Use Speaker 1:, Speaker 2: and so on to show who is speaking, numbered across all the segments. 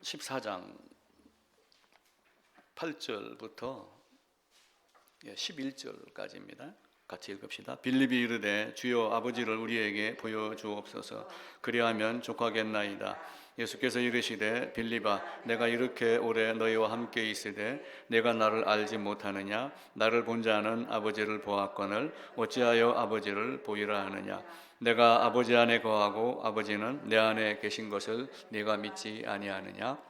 Speaker 1: 14장 8절부터 11절까지입니다. 같이 읽읍시다. 빌립이 이르되 주여 아버지를 우리에게 보여주옵소서. 그리하면 족하겠나이다. 예수께서 이르시되 빌립아 내가 이렇게 오래 너희와 함께 있으되 내가 나를 알지 못하느냐? 나를 본 자는 아버지를 보았거늘 어찌하여 아버지를 보이라 하느냐? 내가 아버지 안에 거하고 아버지는 내 안에 계신 것을 네가 믿지 아니하느냐?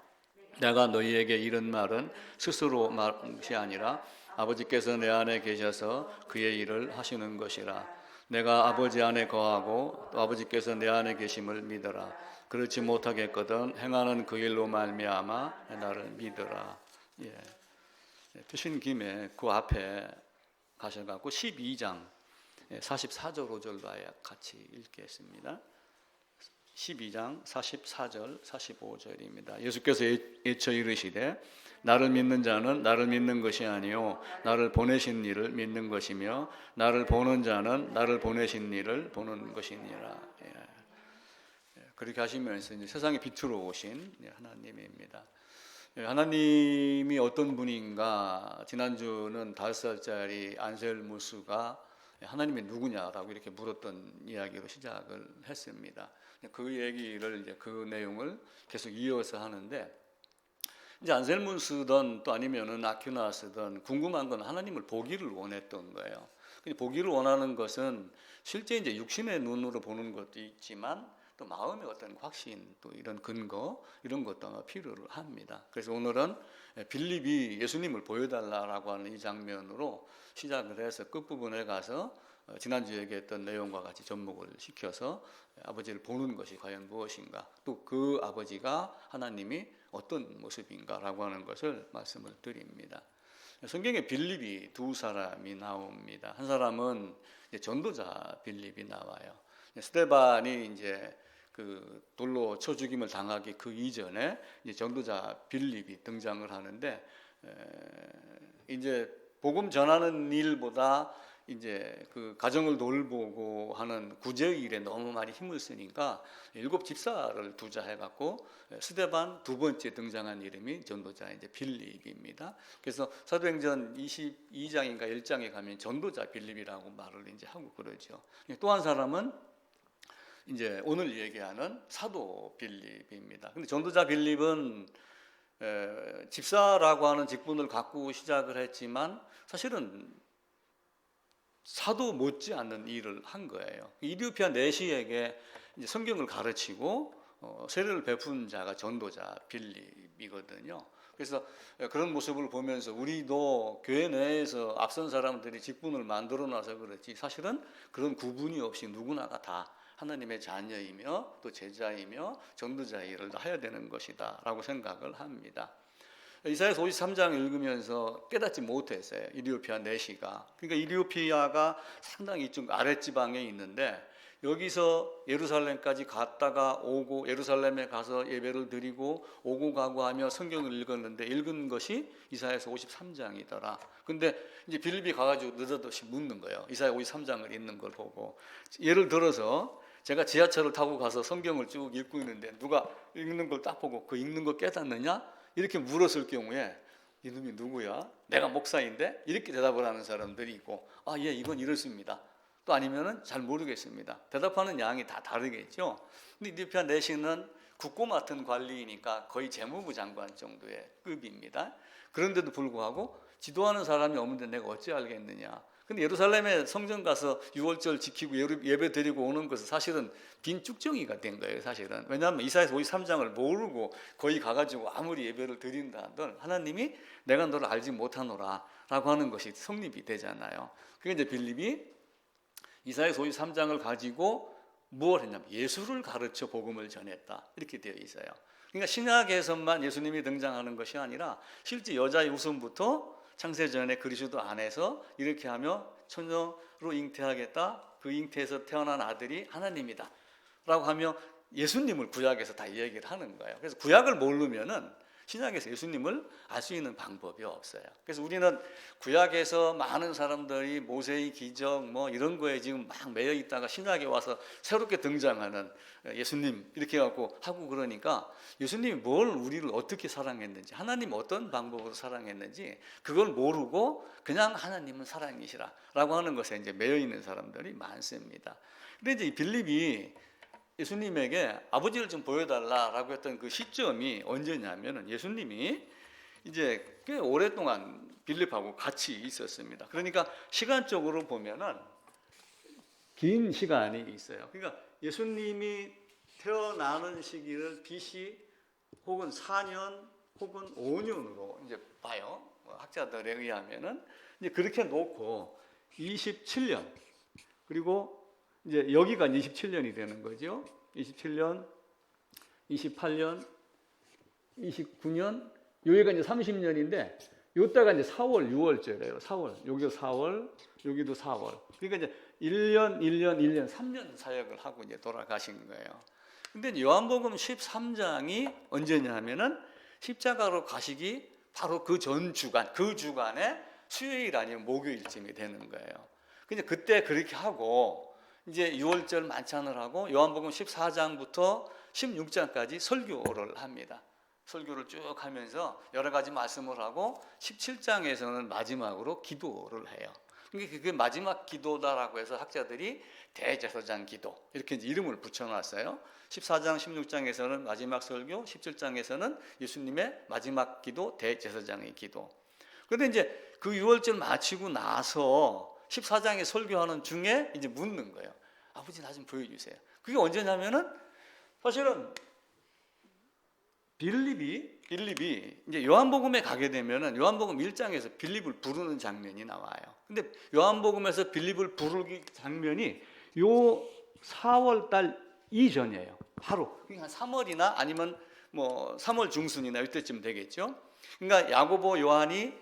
Speaker 1: 내가 너희에게 이런 말은 스스로 말한 것이 아니라 아버지께서 내 안에 계셔서 그의 일을 하시는 것이라. 내가 아버지 안에 거하고 또 아버지께서 내 안에 계심을 믿어라. 그렇지 못하겠거든 행하는 그 일로 말미암아 나를 믿어라. 드신 김에 그 앞에 가셔갖고 12장 44절 5절과 같이 읽겠습니다. 12장 44절 45절입니다. 예수께서 예쳐 이르시되 나를 믿는 자는 나를 믿는 것이 아니요 나를 보내신 이를 믿는 것이며 나를 보는 자는 나를 보내신 이를 보는 것이니라. 그렇게 하시면서 이제 세상의 빛으로 오신 하나님입니다. 하나님이 어떤 분인가? 지난주는 5살짜리 안셀무스가 하나님이 누구냐라고 이렇게 물었던 이야기로 시작을 했습니다. 그 얘기를 이제 그 내용을 계속 이어서 하는데, 이제 안셀무스든 또 아니면은 아퀴나스든 궁금한 건 하나님을 보기를 원했던 거예요. 근데 보기를 원하는 것은 실제 이제 육신의 눈으로 보는 것도 있지만 또 마음의 어떤 확신, 또 이런 근거, 이런 것도 필요를 합니다. 그래서 오늘은 빌립이 예수님을 보여달라고 하는 이 장면으로 시작을 해서 끝부분에 가서 지난주에 얘기했던 내용과 같이 접목을 시켜서 아버지를 보는 것이 과연 무엇인가, 또 그 아버지가 하나님이 어떤 모습인가라고 하는 것을 말씀을 드립니다. 성경에 빌립이 두 사람이 나옵니다. 한 사람은 이제 전도자 빌립이 나와요. 스데반이 이제 그 돌로 쳐 죽임을 당하기 그 이전에 이제 전도자 빌립이 등장을 하는데, 이제 복음 전하는 일보다 이제 그 가정을 돌보고 하는 구제의 일에 너무 많이 힘을 쓰니까 7 집사를 두자해갖고 스데반 두 번째 등장한 이름이 전도자 이제 빌립입니다. 그래서 사도행전 22장인가 1장에 가면 전도자 빌립이라고 말을 이제 하고 그러죠. 또 한 사람은 이제 오늘 얘기하는 사도 빌립입니다. 근데 전도자 빌립은 집사라고 하는 직분을 갖고 시작을 했지만 사실은 사도 못지않는 일을 한 거예요. 이디오피아 내시에게 이제 성경을 가르치고 세례를 베푼 자가 전도자 빌립이거든요. 그래서 그런 모습을 보면서 우리도 교회 내에서 앞선 사람들이 직분을 만들어 놔서 그렇지 사실은 그런 구분이 없이 누구나가 다 하나님의 자녀이며 또 제자이며 전도자의 일을 다 해야 되는 것이다 라고 생각을 합니다. 이사야서 53장 읽으면서 깨닫지 못했어요. 이디오피아 내시가. 그러니까 이디오피아가 상당히 좀 아랫지방에 있는데 여기서 예루살렘까지 갔다가 오고 예루살렘에 가서 예배를 드리고 오고 가고 하며 성경을 읽었는데 읽은 것이 이사야서 53장이더라. 근데 이제 빌립이 가가지고 느닷없이 묻는 거예요. 이사야 53장을 읽는 걸 보고. 예를 들어서 제가 지하철을 타고 가서 성경을 쭉 읽고 있는데 누가 읽는 걸 딱 보고 그 읽는 거 깨닫느냐? 이렇게 물었을 경우에 이놈이 누구야? 내가 목사인데? 이렇게 대답을 하는 사람들이 있고, 아, 예, 이건 이렇습니다. 또 아니면은 잘 모르겠습니다. 대답하는 양이 다 다르겠죠. 근데 이디오피아 내시는 국고 맡은 관리이니까 거의 재무부 장관 정도의 급입니다. 그런데도 불구하고 지도하는 사람이 없는데 내가 어찌 알겠느냐. 근데 예루살렘에 성전 가서 유월절 지키고 예배 드리고 오는 것은 사실은 빈 쭉정이가 된 거예요, 사실은. 왜냐하면 이사야서 53장을 모르고 거기 가가지고 아무리 예배를 드린다 한들 하나님이 내가 너를 알지 못하노라 라고 하는 것이 성립이 되잖아요. 그게 이제 빌립이 이사야서 53장을 가지고 무엇 했냐면 예수를 가르쳐 복음을 전했다 이렇게 되어 있어요. 그러니까 신약에서만 예수님이 등장하는 것이 아니라 실제 여자의 후손부터 창세전에 그리스도 안에서 이렇게 하며 처녀로 잉태하겠다. 그 잉태에서 태어난 아들이 하나님이다 라고 하며 예수님을 구약에서 다 얘기를 하는 거예요. 그래서 구약을 모르면은 신약에서 예수님을 알 수 있는 방법이 없어요. 그래서 우리는 구약에서 많은 사람들이 모세의 기적 뭐 이런 거에 지금 막 매여 있다가 신약에 와서 새롭게 등장하는 예수님 이렇게 해갖고 하고 그러니까 예수님이 뭘 우리를 어떻게 사랑했는지, 하나님 어떤 방법으로 사랑했는지 그걸 모르고 그냥 하나님은 사랑이시라라고 하는 것에 이제 매여 있는 사람들이 많습니다. 근데 이제 이 빌립이 예수님에게 아버지를 좀 보여달라라고 했던 그 시점이 언제냐면은 예수님이 이제 꽤 오랫동안 빌립하고 같이 있었습니다. 그러니까 시간적으로 보면은 긴 시간이 있어요. 그러니까 예수님이 태어나는 시기를 BC 혹은 4년 혹은 5년으로 이제 봐요. 학자들에 의하면은 이제 그렇게 놓고 27년 그리고 이제 여기가 27년이 되는 거죠. 27년, 28년, 29년, 여기가 이제 30년인데 요때가 이제 4월, 6월째래요. 4월. 여기도 4월, 여기도 4월. 그러니까 이제 1년, 1년, 1년, 3년 사역을 하고 이제 돌아가신 거예요. 근데 요한복음 13장이 언제냐 하면은 십자가로 가시기 바로 그 전 주간, 그 주간에 수요일 아니면 목요일쯤이 되는 거예요. 근데 그때 그렇게 하고 이제 6월절 만찬을 하고 요한복음 14장부터 16장까지 설교를 합니다. 설교를 쭉 하면서 여러 가지 말씀을 하고 17장에서는 마지막으로 기도를 해요. 그게 마지막 기도다라고 해서 학자들이 대제사장 기도 이렇게 이름을 붙여놨어요. 14장, 16장에서는 마지막 설교, 17장에서는 예수님의 마지막 기도, 대제사장의 기도. 그런데 이제 그 6월절 마치고 나서 14장에 설교하는 중에 이제 묻는 거예요. 아버지 나 좀 보여주세요. 그게 언제냐면은 사실은 빌립이 이제 요한복음에 가게 되면은 요한복음 1장에서 빌립을 부르는 장면이 나와요. 근데 요한복음에서 빌립을 부르기 장면이 요 4월 달 이전이에요. 바로 한 3월이나 아니면 뭐 3월 중순이나 이때쯤 되겠죠. 그러니까 야고보 요한이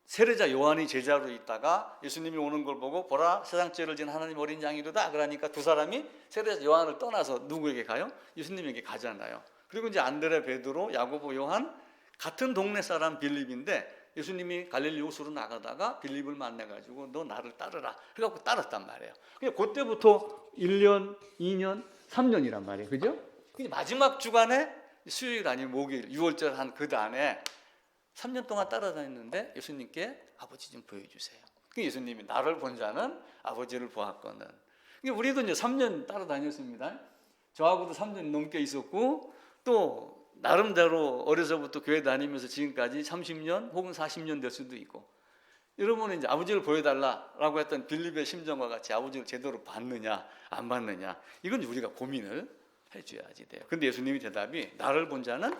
Speaker 1: 세례자 요한이 제자로 있다가 예수님이 오는 걸 보고 보라 세상 죄를 지은 하나님 어린 양이로다 그러니까 두 사람이 세례자 요한을 떠나서 누구에게 가요? 예수님에게 가잖아요. 그리고 이제 안드레, 베드로, 야고보, 요한 같은 동네 사람 빌립인데 예수님이 갈릴리 호수로 나가다가 빌립을 만나가지고 너 나를 따르라 그래갖고 따랐단 말이에요. 그때부터 1년, 2년, 3년이란 말이에요. 그죠? 마지막 주간에 수요일 아니면 목요일 6월절 한 그 달에 3년 동안 따라다녔는데 예수님께 아버지 좀 보여주세요. 예수님이 나를 본 자는 아버지를 보았거든. 우리도 이제 3년 따라다녔습니다. 저하고도 3년 넘게 있었고 또 나름대로 어려서부터 교회 다니면서 지금까지 30년 혹은 40년 될 수도 있고 여러분은 이제 아버지를 보여달라라고 했던 빌립의 심정과 같이 아버지를 제대로 봤느냐 안 봤느냐 이건 우리가 고민을 해줘야지 돼요. 근데 예수님의 대답이 나를 본 자는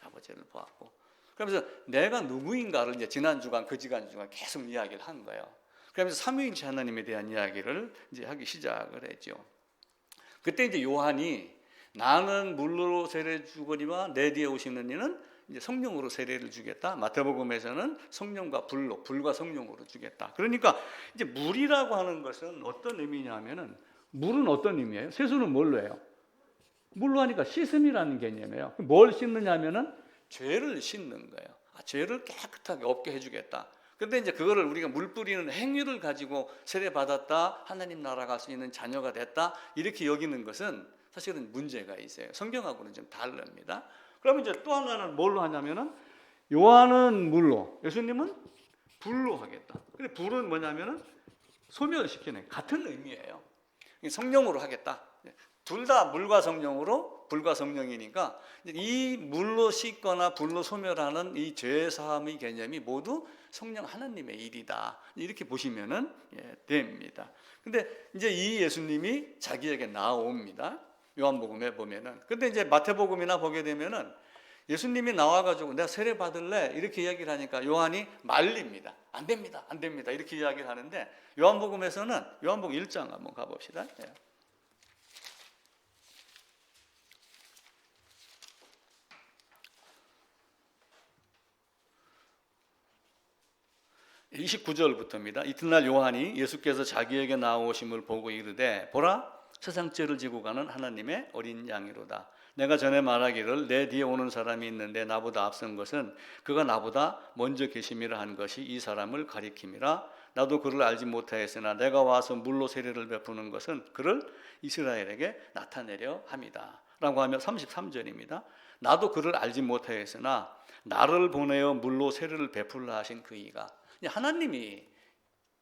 Speaker 1: 아버지를 보았고 그러면서 내가 누구인가를 이제 지난 주간 그 지난 주간 계속 이야기를 한 거예요. 그러면서 삼위일체 하나님에 대한 이야기를 이제 하기 시작을 했죠. 그때 이제 요한이 나는 물로 세례 주거니와 내 뒤에 오시는 이는 이제 성령으로 세례를 주겠다. 마태복음에서는 성령과 불과 성령으로 주겠다. 그러니까 이제 물이라고 하는 것은 어떤 의미냐면은 물은 어떤 의미예요? 세수는 뭘로 해요? 물로 하니까 씻음이라는 개념이에요. 뭘 씻느냐면은 죄를 씻는 거예요. 죄를 깨끗하게 없게 해주겠다. 근데 이제 그거를 우리가 물 뿌리는 행위를 가지고 세례 받았다, 하나님 나라 갈 수 있는 자녀가 됐다 이렇게 여기는 것은 사실은 문제가 있어요. 성경하고는 좀 다릅니다. 그러면 이제 또 하나는 뭘로 하냐면은 요한은 물로, 예수님은 불로 하겠다. 근데 불은 뭐냐면은 소멸시키는 같은 의미예요. 성령으로 하겠다. 둘 다 물과 성령으로 불과 성령이니까 이 물로 씻거나 불로 소멸하는 이 죄 사함의 개념이 모두 성령 하나님의 일이다. 이렇게 보시면은 됩니다. 근데 이제 이 예수님이 자기에게 나옵니다. 요한복음에 보면은. 근데 이제 마태복음이나 보게 되면은 예수님이 나와가지고 내가 세례 받을래 이렇게 이야기를 하니까 요한이 말립니다. 안 됩니다, 안 됩니다 이렇게 이야기를 하는데 요한복음에서는 요한복음 1장 한번 가봅시다. 예. 29절부터입니다. 이튿날 요한이 예수께서 자기에게 나오심을 보고 이르되 보라 세상 죄를 지고 가는 하나님의 어린 양이로다. 내가 전에 말하기를 내 뒤에 오는 사람이 있는데 나보다 앞선 것은 그가 나보다 먼저 계심이라 한 것이 이 사람을 가리킴이라. 나도 그를 알지 못하였으나 내가 와서 물로 세례를 베푸는 것은 그를 이스라엘에게 나타내려 함이다 라고 하며 33절입니다. 나도 그를 알지 못하였으나 나를 보내어 물로 세례를 베풀라 하신 그 이가, 하나님이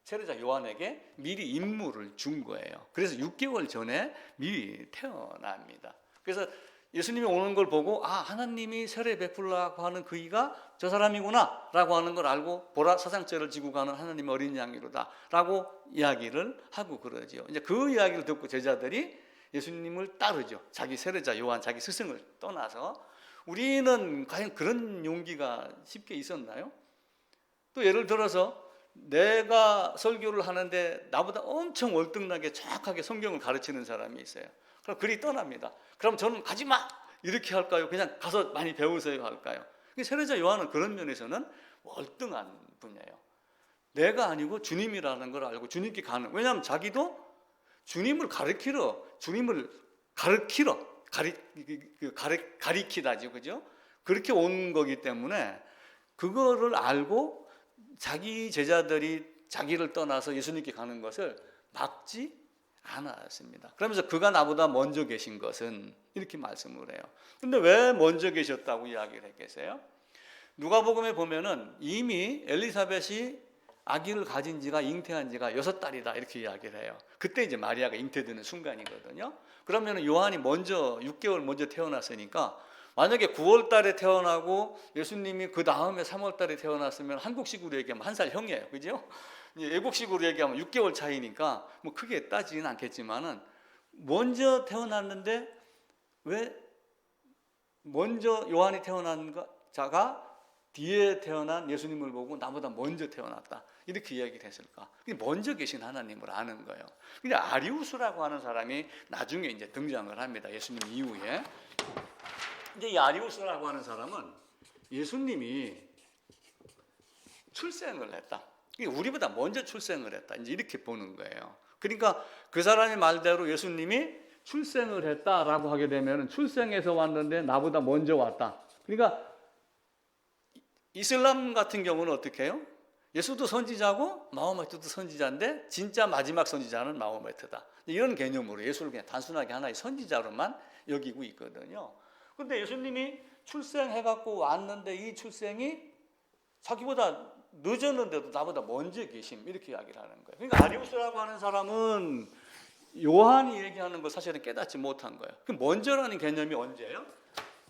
Speaker 1: 세례자 요한에게 미리 임무를 준 거예요. 그래서 6개월 전에 미리 태어납니다. 그래서 예수님이 오는 걸 보고 하나님이 세례 베풀라고 하는 그 이가 저 사람이구나 라고 하는 걸 알고 보라 사상죄를 지고 가는 하나님의 어린 양이로다 라고 이야기를 하고 그러죠. 이제 그 이야기를 듣고 제자들이 예수님을 따르죠. 자기 세례자 요한, 자기 스승을 떠나서. 우리는 과연 그런 용기가 쉽게 있었나요? 또 예를 들어서 내가 설교를 하는데 나보다 엄청 월등하게 정확하게 성경을 가르치는 사람이 있어요. 그럼 그리 떠납니다. 그럼 저는 가지마 이렇게 할까요? 그냥 가서 많이 배우세요 할까요? 세례자 요한은 그런 면에서는 월등한 분이에요. 내가 아니고 주님이라는 걸 알고 주님께 가는, 왜냐하면 자기도 주님을 가리키다죠, 그죠? 그렇게 온 거기 때문에 그거를 알고 자기 제자들이 자기를 떠나서 예수님께 가는 것을 막지 않았습니다. 그러면서 그가 나보다 먼저 계신 것은 이렇게 말씀을 해요. 근데 왜 먼저 계셨다고 이야기를 했겠어요? 누가복음에 보면은 이미 엘리사벳이 아기를 가진 지가, 잉태한 지가 6달이다 이렇게 이야기를 해요. 그때 이제 마리아가 잉태되는 순간이거든요. 그러면 요한이 먼저 6개월 먼저 태어났으니까 만약에 9월 달에 태어나고 예수님이 그 다음에 3월 달에 태어났으면 한국식으로 얘기하면 1살 형이에요. 그죠? 외국식으로 얘기하면 6개월 차이니까 뭐 크게 따지는 않겠지만은 먼저 태어났는데 왜 먼저 요한이 태어난 자가 뒤에 태어난 예수님을 보고 나보다 먼저 태어났다 이렇게 이야기를 했을까? 먼저 계신 하나님을 아는 거예요. 근데 아리우스라고 하는 사람이 나중에 이제 등장을 합니다. 예수님 이후에. 이제 이 아리우스라고 하는 사람은 예수님이 출생을 했다. 우리보다 먼저 출생을 했다. 이제 이렇게 보는 거예요. 그러니까 그 사람의 말대로 예수님이 출생을 했다라고 하게 되면 출생해서 왔는데 나보다 먼저 왔다. 그러니까 이슬람 같은 경우는 어떻게 해요? 예수도 선지자고 마호메트도 선지자인데 진짜 마지막 선지자는 마호메트다. 이런 개념으로 예수를 그냥 단순하게 하나의 선지자로만 여기고 있거든요. 근데 예수님이 출생해갖고 왔는데 이 출생이 자기보다 늦었는데도 나보다 먼저 계심 이렇게 이야기를 하는 거예요. 그러니까 아리우스라고 하는 사람은 요한이 얘기하는 걸 사실은 깨닫지 못한 거예요. 그 먼저라는 개념이 언제예요?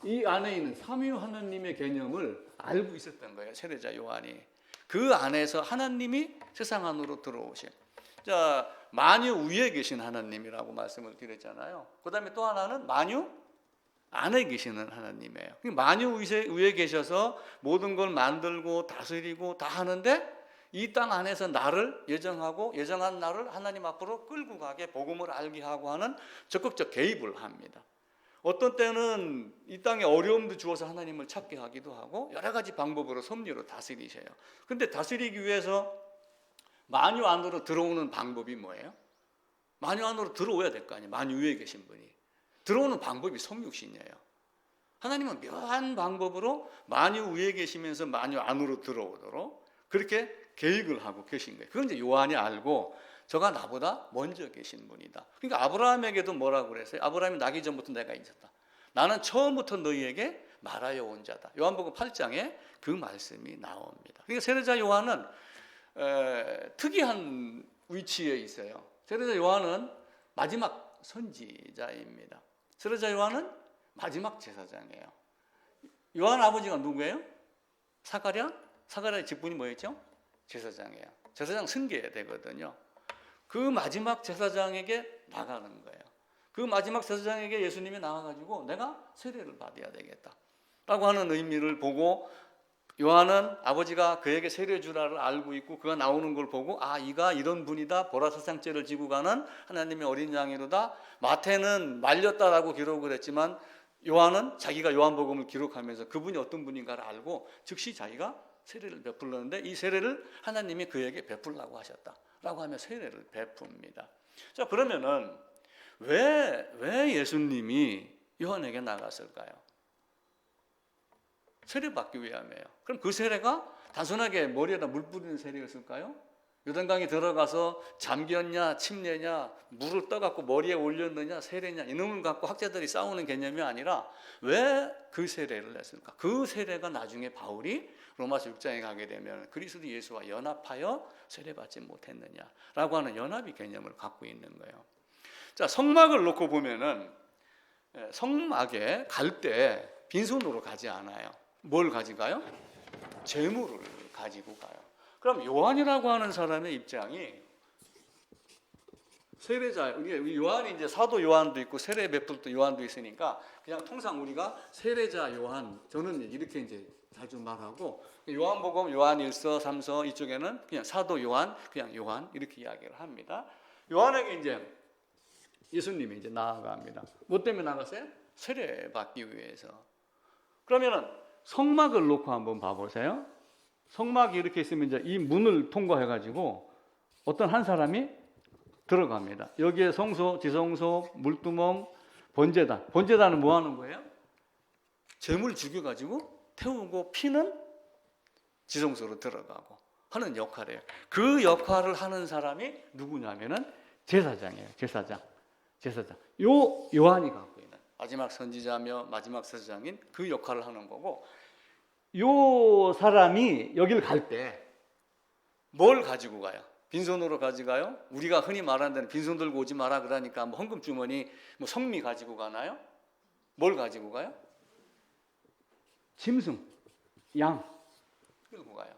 Speaker 1: 이 안에 있는 삼위 하나님의 개념을 알고 있었던 거예요. 세례자 요한이. 그 안에서 하나님이 세상 안으로 들어오신. 자, 만유 위에 계신 하나님이라고 말씀을 드렸잖아요. 그 다음에 또 하나는 만유 안에 계시는 하나님이에요. 만유 위에 계셔서 모든 걸 만들고 다스리고 다 하는데 이 땅 안에서 나를 예정한 나를 하나님 앞으로 끌고 가게 복음을 알게 하고 하는 적극적 개입을 합니다. 어떤 때는 이 땅에 어려움도 주어서 하나님을 찾게 하기도 하고 여러 가지 방법으로 섭리로 다스리셔요. 근데 다스리기 위해서 만유 안으로 들어오는 방법이 뭐예요? 만유 안으로 들어오야 될 거 아니에요. 만유 위에 계신 분이. 들어오는 방법이 성육신이에요. 하나님은 묘한 방법으로 만유 위에 계시면서 만유 안으로 들어오도록 그렇게 계획을 하고 계신 거예요. 그건 이제 요한이 알고 저가 나보다 먼저 계신 분이다. 그러니까 아브라함에게도 뭐라고 그랬어요? 아브라함이 나기 전부터 내가 있었다. 나는 처음부터 너희에게 말하여 온 자다. 요한복음 8장에 그 말씀이 나옵니다. 그러니까 세례자 요한은 특이한 위치에 있어요. 세례자 요한은 마지막 선지자입니다. 세례자 요한은 마지막 제사장이에요. 요한 아버지가 누구예요? 사가랴? 사가랴의 직분이 뭐였죠? 제사장이에요. 제사장 승계되거든요. 그 마지막 제사장에게 나가는 거예요. 그 마지막 제사장에게 예수님이 나와가지고 내가 세례를 받아야 되겠다 라고 하는 의미를 보고 요한은 아버지가 그에게 세례 주라를 알고 있고 그가 나오는 걸 보고 이가 이런 분이다. 보라 세상죄를 지고 가는 하나님의 어린 양이로다. 마태는 말렸다라고 기록을 했지만 요한은 자기가 요한복음을 기록하면서 그분이 어떤 분인가를 알고 즉시 자기가 세례를 베풀었는데 이 세례를 하나님이 그에게 베풀라고 하셨다라고 하며 세례를 베풉니다. 자, 그러면은 왜 예수님이 요한에게 나갔을까요? 세례받기 위함이에요. 그럼 그 세례가 단순하게 머리에다 물 뿌리는 세례였을까요? 요단강에 들어가서 잠겼냐 침례냐 물을 떠갖고 머리에 올렸느냐 세례냐 이놈을 갖고 학자들이 싸우는 개념이 아니라 왜 그 세례를 했을까? 그 세례가 나중에 바울이 로마서 6장에 가게 되면 그리스도 예수와 연합하여 세례받지 못했느냐라고 하는 연합의 개념을 갖고 있는 거예요. 자, 성막을 놓고 보면은 성막에 갈 때 빈손으로 가지 않아요. 뭘 가져가요? 재물을 가지고 가요. 그럼 요한이라고 하는 사람의 입장이 세례자, 우리 요한이 이제 사도 요한도 있고 세례 베풀 요한도 있으니까 그냥 통상 우리가 세례자 요한, 저는 이렇게 이제 자주 말하고 요한복음, 요한일서, 3서 이쪽에는 그냥 사도 요한, 그냥 요한 이렇게 이야기를 합니다. 요한에게 이제 예수님이 이제 나아갑니다. 뭐 때문에 나갔어요? 세례 받기 위해서. 그러면은 성막을 놓고 한번 봐보세요. 성막이 이렇게 있으면 이제 이 문을 통과해가지고 어떤 한 사람이 들어갑니다. 여기에 성소, 지성소, 물두멍, 번제단. 번제단은 뭐 하는 거예요? 재물 죽여가지고 태우고 피는 지성소로 들어가고 하는 역할이에요. 그 역할을 하는 사람이 누구냐면은 제사장이에요. 제사장. 요한이 갖고 있는 마지막 선지자며 마지막 제사장인 그 역할을 하는 거고, 요 사람이 여기를 갈 때 뭘 가지고 가요? 빈손으로 가져가요? 우리가 흔히 말하는 데는 빈손 들고 오지 마라 그러니까 뭐 헌금 주머니, 뭐 성미 가지고 가나요? 뭘 가지고 가요? 짐승, 양 끌고 가요.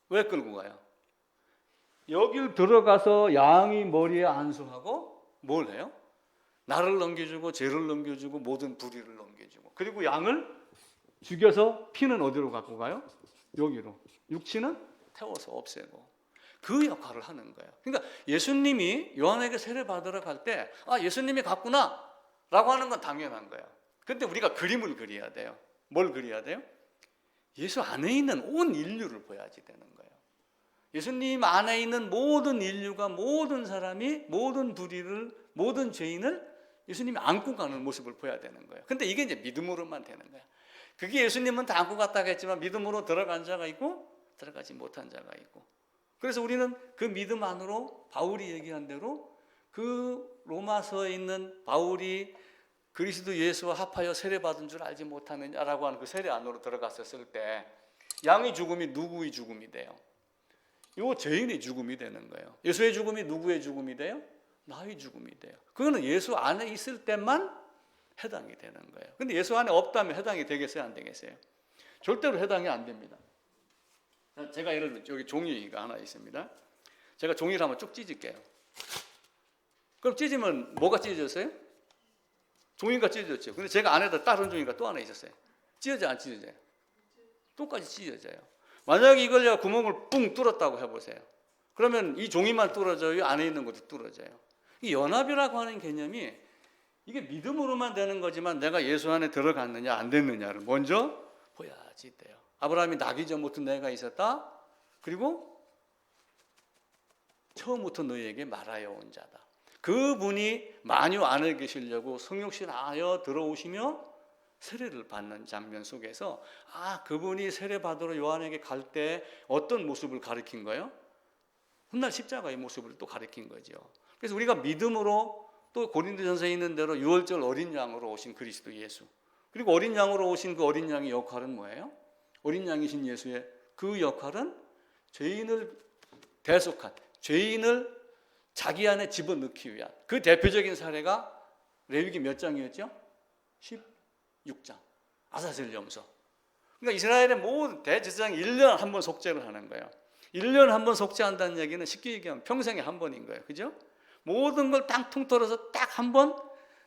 Speaker 1: 왜 끌고 가요? 여길 들어가서 양이 머리에 안수하고 뭘 해요? 나를 넘겨주고 죄를 넘겨주고 모든 불의를 넘겨주고, 그리고 양을 죽여서 피는 어디로 갖고 가요? 여기로. 육체는 태워서 없애고 그 역할을 하는 거예요. 그러니까 예수님이 요한에게 세례 받으러 갈 때 예수님이 갔구나 라고 하는 건 당연한 거예요. 그런데 우리가 그림을 그려야 돼요. 뭘 그려야 돼요? 예수 안에 있는 온 인류를 보야지 되는 거예요. 예수님 안에 있는 모든 인류가, 모든 사람이 모든 불의를, 모든 죄인을 예수님이 안고 가는 모습을 보여야 되는 거예요. 근데 이게 이제 믿음으로만 되는 거예요. 그게 예수님은 다 안고 갔다고 했지만 믿음으로 들어간 자가 있고 들어가지 못한 자가 있고, 그래서 우리는 그 믿음 안으로 바울이 얘기한 대로 그 로마서에 있는 바울이 그리스도 예수와 합하여 세례받은 줄 알지 못하느냐라고 하는 그 세례 안으로 들어갔었을 때 양의 죽음이 누구의 죽음이 돼요? 이 죄인의 죽음이 되는 거예요. 예수의 죽음이 누구의 죽음이 돼요? 나의 죽음이 돼요. 그거는 예수 안에 있을 때만 해당이 되는 거예요. 근데 예수 안에 없다면 해당이 되겠어요? 안 되겠어요? 절대로 해당이 안 됩니다. 제가 예를 들면 여기 종이가 하나 있습니다. 제가 종이를 한번 쭉 찢을게요. 그럼 찢으면 뭐가 찢어졌어요? 종이가 찢어졌죠. 근데 제가 안에다 다른 종이가 또 하나 있었어요. 찢어져 안 찢어져요? 똑같이 찢어져요. 만약에 이걸 제가 구멍을 뿡 뚫었다고 해보세요. 그러면 이 종이만 뚫어져요? 안에 있는 것도 뚫어져요? 이 연합이라고 하는 개념이 이게 믿음으로만 되는 거지만 내가 예수 안에 들어갔느냐 안 됐느냐를 먼저 보야지 돼요. 아브라함이 나기 전부터 내가 있었다. 그리고 처음부터 너희에게 말하여 온 자다. 그분이 만유 안에 계시려고 성육신 하여 들어오시며 세례를 받는 장면 속에서 그분이 세례 받으러 요한에게 갈 때 어떤 모습을 가리킨 거예요? 훗날 십자가의 모습을 또 가리킨 거죠. 그래서 우리가 믿음으로 또 고린도전서에 있는 대로 6월절 어린 양으로 오신 그리스도 예수, 그리고 어린 양으로 오신 그 어린 양의 역할은 뭐예요? 어린 양이신 예수의 그 역할은 죄인을 대속한, 죄인을 자기 안에 집어넣기 위한 그 대표적인 사례가 레위기 몇 장이었죠? 16장 아사셀 염소. 그러니까 이스라엘의 모든 대제사장이 1년에 한 번 속죄를 하는 거예요. 1년에 한 번 속죄한다는 얘기는 쉽게 얘기하면 평생에 한 번인 거예요. 그죠? 모든 걸 딱 통틀어서 딱 한 번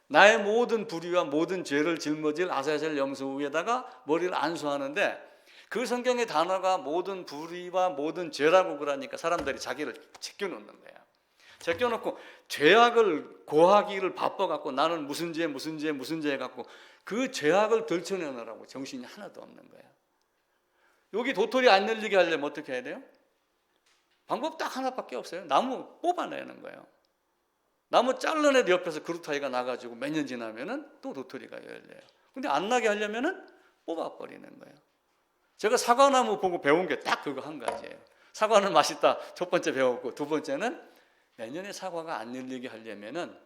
Speaker 1: 나의 모든 불의와 모든 죄를 짊어질 아사셀 염소 위에다가 머리를 안수하는데, 그 성경의 단어가 모든 불의와 모든 죄라고 그러니까 사람들이 자기를 제껴놓는 거예요. 제껴놓고 죄악을 고하기를 바빠갖고 나는 무슨 죄 해갖고 그 죄악을 들춰내느라고 정신이 하나도 없는 거예요. 여기 도토리 안 열리게 하려면 어떻게 해야 돼요? 방법 딱 하나밖에 없어요. 나무 뽑아내는 거예요. 나무 자른 애도 옆에서 그루타기가 나가지고 몇 년 지나면은 또 도토리가 열려요. 근데 안 나게 하려면은 뽑아버리는 거예요. 제가 사과나무 보고 배운 게 딱 그거 한 가지예요. 사과는 맛있다. 첫 번째 배웠고, 두 번째는 내년에 사과가 안 열리게 하려면은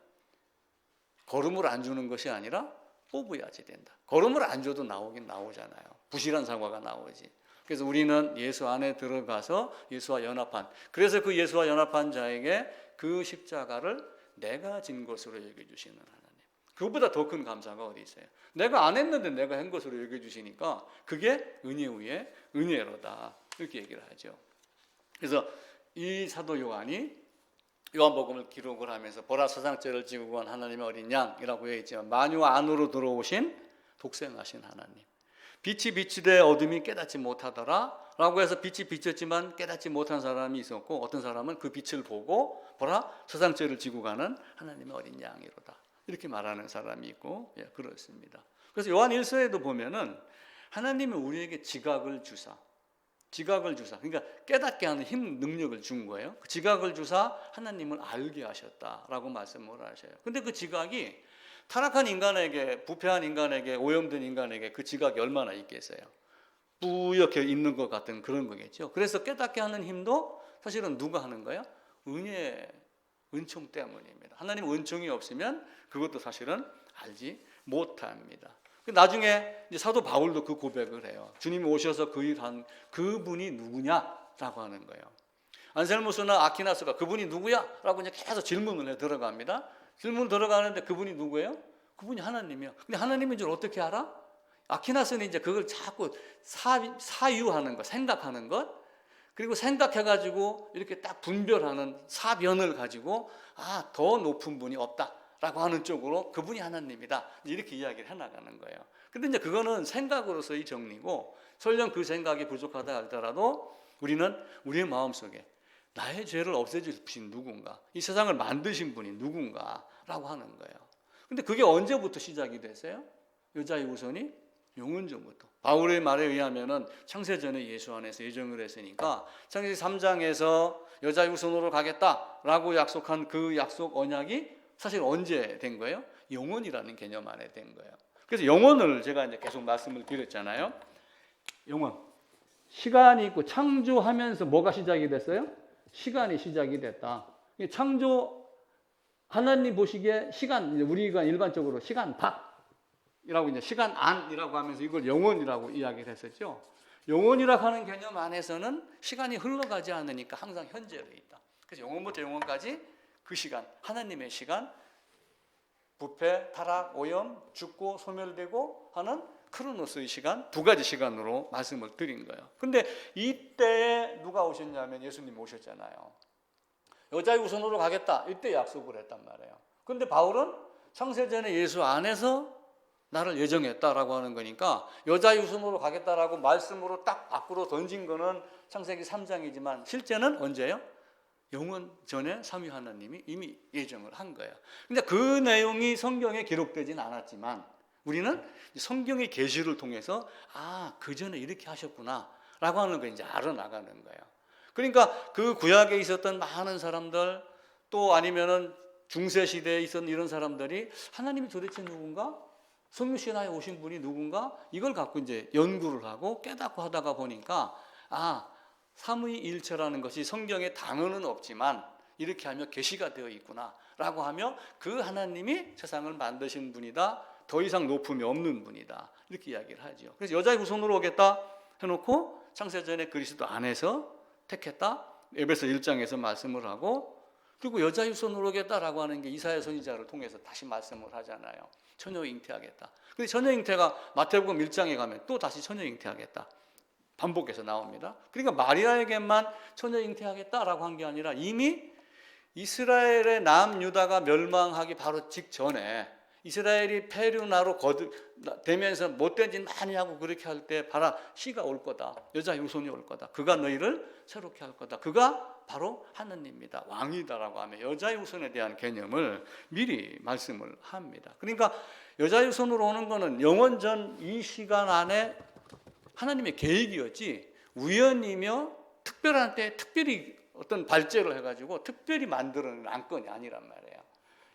Speaker 1: 거름을 안 주는 것이 아니라 뽑아야지 된다. 거름을 안 줘도 나오긴 나오잖아요. 부실한 사과가 나오지. 그래서 우리는 예수 안에 들어가서 예수와 연합한, 그래서 그 예수와 연합한 자에게 그 십자가를 내가 진 것으로 여겨주시는 하나님. 그것보다 더 큰 감사가 어디 있어요? 내가 안 했는데 내가 한 것으로 여겨주시니까 그게 은혜 위에 은혜로다. 이렇게 얘기를 하죠. 그래서 이 사도 요한이 요한복음을 기록을 하면서 보라 세상죄를 지고 간 하나님의 어린 양이라고 했지만 만유 안으로 들어오신 독생하신 하나님. 빛이 비치되 어둠이 깨닫지 못하더라 라고 해서 빛이 비쳤지만 깨닫지 못한 사람이 있었고, 어떤 사람은 그 빛을 보고 보라 세상죄를 지고 가는 하나님의 어린 양이로다 이렇게 말하는 사람이 있고, 예, 그렇습니다. 그래서 요한 1서에도 보면은 하나님은 우리에게 지각을 주사, 그러니까 깨닫게 하는 힘, 능력을 준 거예요. 그 지각을 주사 하나님을 알게 하셨다라고 말씀을 하셔요. 근데 그 지각이 타락한 인간에게, 부패한 인간에게, 오염된 인간에게 그 지각이 얼마나 있겠어요? 뿌옇게 있는 것 같은 그런 거겠죠. 그래서 깨닫게 하는 힘도 사실은 누가 하는 거예요? 은총 때문입니다. 하나님 은총이 없으면 그것도 사실은 알지 못합니다. 나중에 이제 사도 바울도 그 고백을 해요. 주님이 오셔서 그 일한 그분이 누구냐라고 하는 거예요. 안셀무스나 아키나스가 그분이 누구야라고 이제 계속 질문을 해 들어갑니다. 질문 들어가는데 그분이 누구예요? 그분이 하나님이요. 근데 하나님인 줄 어떻게 알아? 아키나스는 이제 그걸 자꾸 사유하는 것, 생각하는 것, 그리고 생각해가지고 이렇게 딱 분별하는 사변을 가지고 더 높은 분이 없다라고 하는 쪽으로 그분이 하나님이다 이렇게 이야기를 해나가는 거예요. 근데 이제 그거는 생각으로서의 정리고, 설령 그 생각이 부족하다 할지라도 우리는 우리의 마음속에 나의 죄를 없애주신 누군가, 이 세상을 만드신 분이 누군가라고 하는 거예요. 근데 그게 언제부터 시작이 됐어요? 여자의 후손이 영원 전부터. 바울의 말에 의하면은 창세전에 예수 안에서 예정을 했으니까 창세기 3장에서 여자의 후손으로 가겠다라고 약속한 그 약속 언약이 사실 언제 된 거예요? 영원이라는 개념 안에 된 거예요. 그래서 영원을 제가 이제 계속 말씀을 드렸잖아요. 영원. 시간이 있고 창조하면서 뭐가 시작이 됐어요? 시간이 시작이 됐다. 창조, 하나님 보시기에 시간, 우리가 일반적으로 시간 밖이라고 이제 시간 안이라고 하면서 이걸 영원이라고 이야기를 했었죠. 영원이라고 하는 개념 안에서는 시간이 흘러가지 않으니까 항상 현재로 있다. 그래서 영원부터 영원까지 그 시간, 하나님의 시간, 부패, 타락, 오염, 죽고 소멸되고 하는 크로노스의 시간, 두 가지 시간으로 말씀을 드린 거예요. 근데 이때에 누가 오셨냐면 예수님이 오셨잖아요. 여자의 후손으로 가겠다 이때 약속을 했단 말이에요. 근데 바울은 창세전에 예수 안에서 나를 예정했다라고 하는 거니까 여자의 후손으로 가겠다라고 말씀으로 딱 밖으로 던진 거는 창세기 3장이지만 실제는 언제예요? 영원 전에 삼위 하나님이 이미 예정을 한 거예요. 근데 그 내용이 성경에 기록되진 않았지만 우리는 성경의 계시를 통해서 그 전에 이렇게 하셨구나 라고 하는 걸 이제 알아나가는 거예요. 그러니까 그 구약에 있었던 많은 사람들, 또 아니면은 중세 시대에 있었던 이런 사람들이 하나님이 도대체 누군가? 성육신화에 오신 분이 누군가? 이걸 갖고 이제 연구를 하고 깨닫고 하다가 보니까 삼위일체라는 것이 성경에 단어는 없지만 이렇게 하며 계시가 되어 있구나 라고 하며 그 하나님이 세상을 만드신 분이다, 더 이상 높음이 없는 분이다 이렇게 이야기를 하죠. 그래서 여자의 후손으로 오겠다 해놓고 창세전에 그리스도 안에서 택했다, 에베소 1장에서 말씀을 하고, 그리고 여자의 후손으로 오겠다라고 하는 게 이사야 선지자를 통해서 다시 말씀을 하잖아요. 처녀 잉태하겠다. 근데 처녀 잉태가 마태복음 1장에 가면 또 다시 처녀 잉태하겠다 반복해서 나옵니다. 그러니까 마리아에게만 처녀 잉태하겠다라고 한 게 아니라 이미 이스라엘의 남유다가 멸망하기 바로 직전에 이스라엘이 페류나로 되면서 못된 짓 많이 하고 그렇게 할 때 봐라, 씨가 올 거다, 여자의 후손이 올 거다, 그가 너희를 새롭게 할 거다, 그가 바로 하느님이다, 왕이다라고 하며 여자의 후손에 대한 개념을 미리 말씀을 합니다. 그러니까 여자의 후손으로 오는 거는 영원 전 이 시간 안에 하나님의 계획이었지 우연이며 특별한 때 특별히 어떤 발제를 해가지고 특별히 만들어낸 안건이 아니란 말이에요.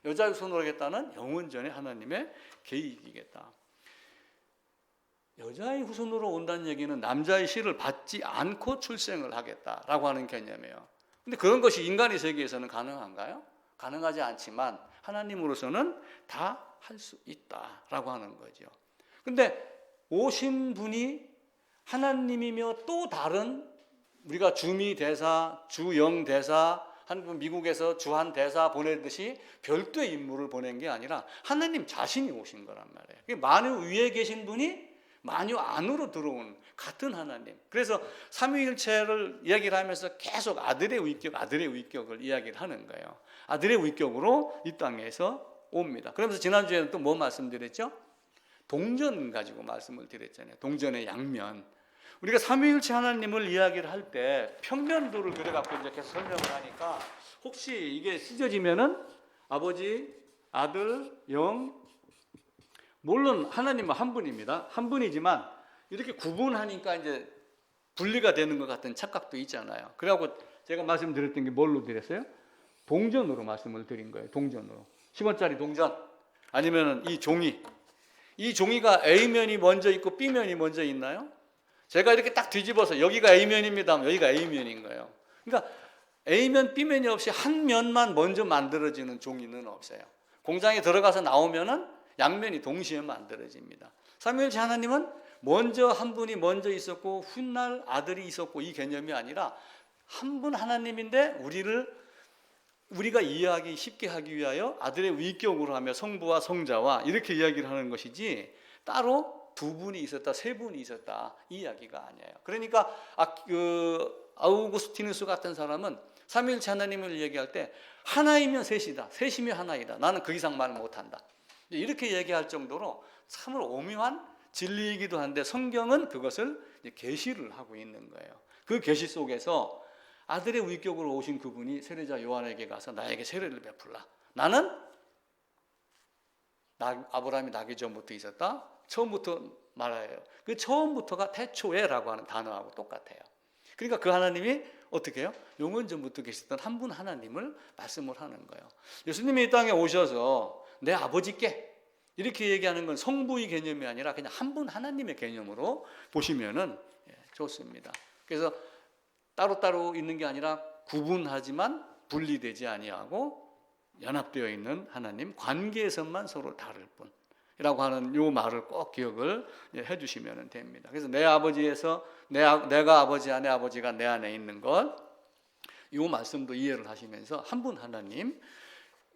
Speaker 1: 여자의 후손으로 오겠다는 영원전의 하나님의 계획이겠다. 여자의 후손으로 온다는 얘기는 남자의 씨를 받지 않고 출생을 하겠다라고 하는 개념이에요. 근데 그런 것이 인간의 세계에서는 가능한가요? 가능하지 않지만 하나님으로서는 다 할 수 있다라고 하는 거죠. 근데 오신 분이 하나님이며 또 다른, 우리가 주미 대사, 주영 대사, 한국 미국에서 주한 대사 보내듯이 별도의 인물을 보낸 게 아니라 하나님 자신이 오신 거란 말이에요. 만유 위에 계신 분이 만유 안으로 들어온 같은 하나님. 그래서 삼위일체를 이야기를 하면서 계속 아들의 위격을 이야기를 하는 거예요. 아들의 위격으로 이 땅에서 옵니다. 그러면서 지난주에는 또 뭐 말씀드렸죠? 동전 가지고 말씀을 드렸잖아요. 동전의 양면. 우리가 삼위일체 하나님을 이야기를 할 때 평면도를 그려갖고 이제 계속 설명을 하니까 혹시 이게 찢어지면은 아버지, 아들, 영, 물론 하나님은 한 분입니다. 한 분이지만 이렇게 구분하니까 이제 분리가 되는 것 같은 착각도 있잖아요. 그래갖고 제가 말씀드렸던 게 뭘로 드렸어요? 동전으로 말씀을 드린 거예요. 동전으로. 10원짜리 동전. 아니면 이 종이가 A면이 먼저 있고 B면이 먼저 있나요? 제가 이렇게 딱 뒤집어서 여기가 A면입니다 하면 여기가 A면인 거예요. 그러니까 A면, B면이 없이 한 면만 먼저 만들어지는 종이는 없어요. 공장에 들어가서 나오면은 양면이 동시에 만들어집니다. 삼위일체 하나님은 먼저 한 분이 먼저 있었고 훗날 아들이 있었고 이 개념이 아니라 한 분 하나님인데 우리가 이해하기 쉽게 하기 위하여 아들의 위격으로 하며 성부와 성자와 이렇게 이야기를 하는 것이지 따로 두 분이 있었다, 세 분이 있었다 이 이야기가 아니에요. 그러니까 아우구스티누스 같은 사람은 삼위일체 하나님을 얘기할 때 하나이면 셋이다, 셋이면 하나이다. 나는 그 이상 말을 못한다. 이렇게 얘기할 정도로 참으로 오묘한 진리이기도 한데 성경은 그것을 계시를 하고 있는 거예요. 그 계시 속에서 아들의 위격으로 오신 그분이 세례자 요한에게 가서 나에게 세례를 베풀라. 나는 아브라함이 나기 전부터 있었다. 처음부터 말해요. 그 처음부터가 태초에라고 하는 단어하고 똑같아요. 그러니까 그 하나님이 어떻게 해요? 영원 전부터 계셨던 한 분 하나님을 말씀을 하는 거예요. 예수님이 이 땅에 오셔서 내 아버지께 이렇게 얘기하는 건 성부의 개념이 아니라 그냥 한 분 하나님의 개념으로 보시면은 좋습니다. 그래서 따로따로 있는 게 아니라 구분하지만 분리되지 아니하고 연합되어 있는 하나님, 관계에서만 서로 다를 뿐이라고 하는 이 말을 꼭 기억을 해주시면 됩니다. 그래서 내 아버지에서 내가 아버지 안에, 아버지가 내 안에 있는 것, 이 말씀도 이해를 하시면서 한 분 하나님,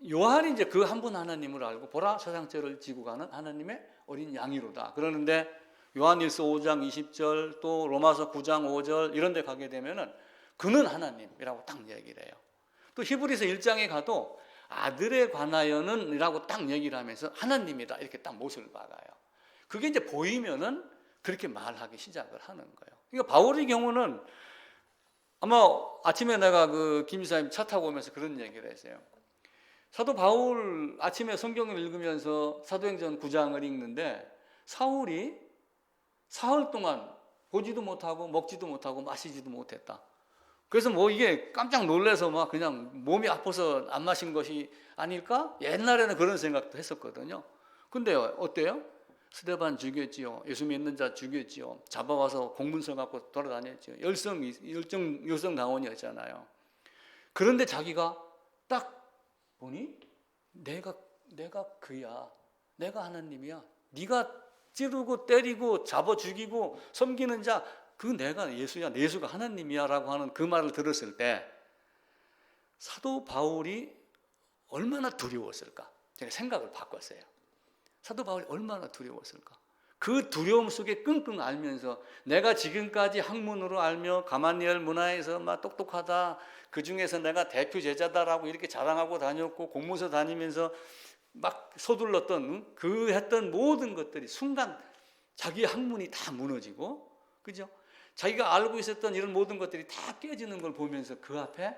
Speaker 1: 요한이 이제 그 한 분 하나님을 알고 보라 세상죄를 지고 가는 하나님의 어린 양이로다. 그러는데 요한일서 5장 20절 또 로마서 9장 5절 이런 데 가게 되면은 그는 하나님이라고 딱 얘기를 해요. 또 히브리서 1장에 가도 아들에 관하여는 이라고 딱 얘기를 하면서 하나님이다 이렇게 딱 못을 박아요. 그게 이제 보이면은 그렇게 말하기 시작을 하는 거예요. 그러니까 바울의 경우는 아마 아침에 내가 그 김 이사님 차 타고 오면서 그런 얘기를 했어요. 사도 바울 아침에 성경을 읽으면서 사도행전 9장을 읽는데 사울이 사흘 동안 보지도 못하고 먹지도 못하고 마시지도 못했다. 그래서 뭐 이게 깜짝 놀라서 막 그냥 몸이 아파서 안 마신 것이 아닐까? 옛날에는 그런 생각도 했었거든요. 근데 어때요? 스데반 죽였지요. 예수 믿는 자 죽였지요. 잡아와서 공문서 갖고 돌아다녔지요. 열성 강원이었잖아요. 그런데 자기가 딱 보니 내가 그야. 내가 하나님이야. 네가 찌르고 때리고 잡아 죽이고 섬기는 자 그 내가 예수야. 예수가 하나님이야 라고 하는 그 말을 들었을 때 사도 바울이 얼마나 두려웠을까? 제가 생각을 바꿨어요. 사도 바울이 얼마나 두려웠을까? 그 두려움 속에 끙끙 앓면서 내가 지금까지 학문으로 알며 가마니엘 문화에서 막 똑똑하다. 그 중에서 내가 대표 제자다라고 이렇게 자랑하고 다녔고 공문서 다니면서 막 서둘렀던 그 했던 모든 것들이 순간 자기 학문이 다 무너지고 그죠? 자기가 알고 있었던 이런 모든 것들이 다 깨지는 걸 보면서 그 앞에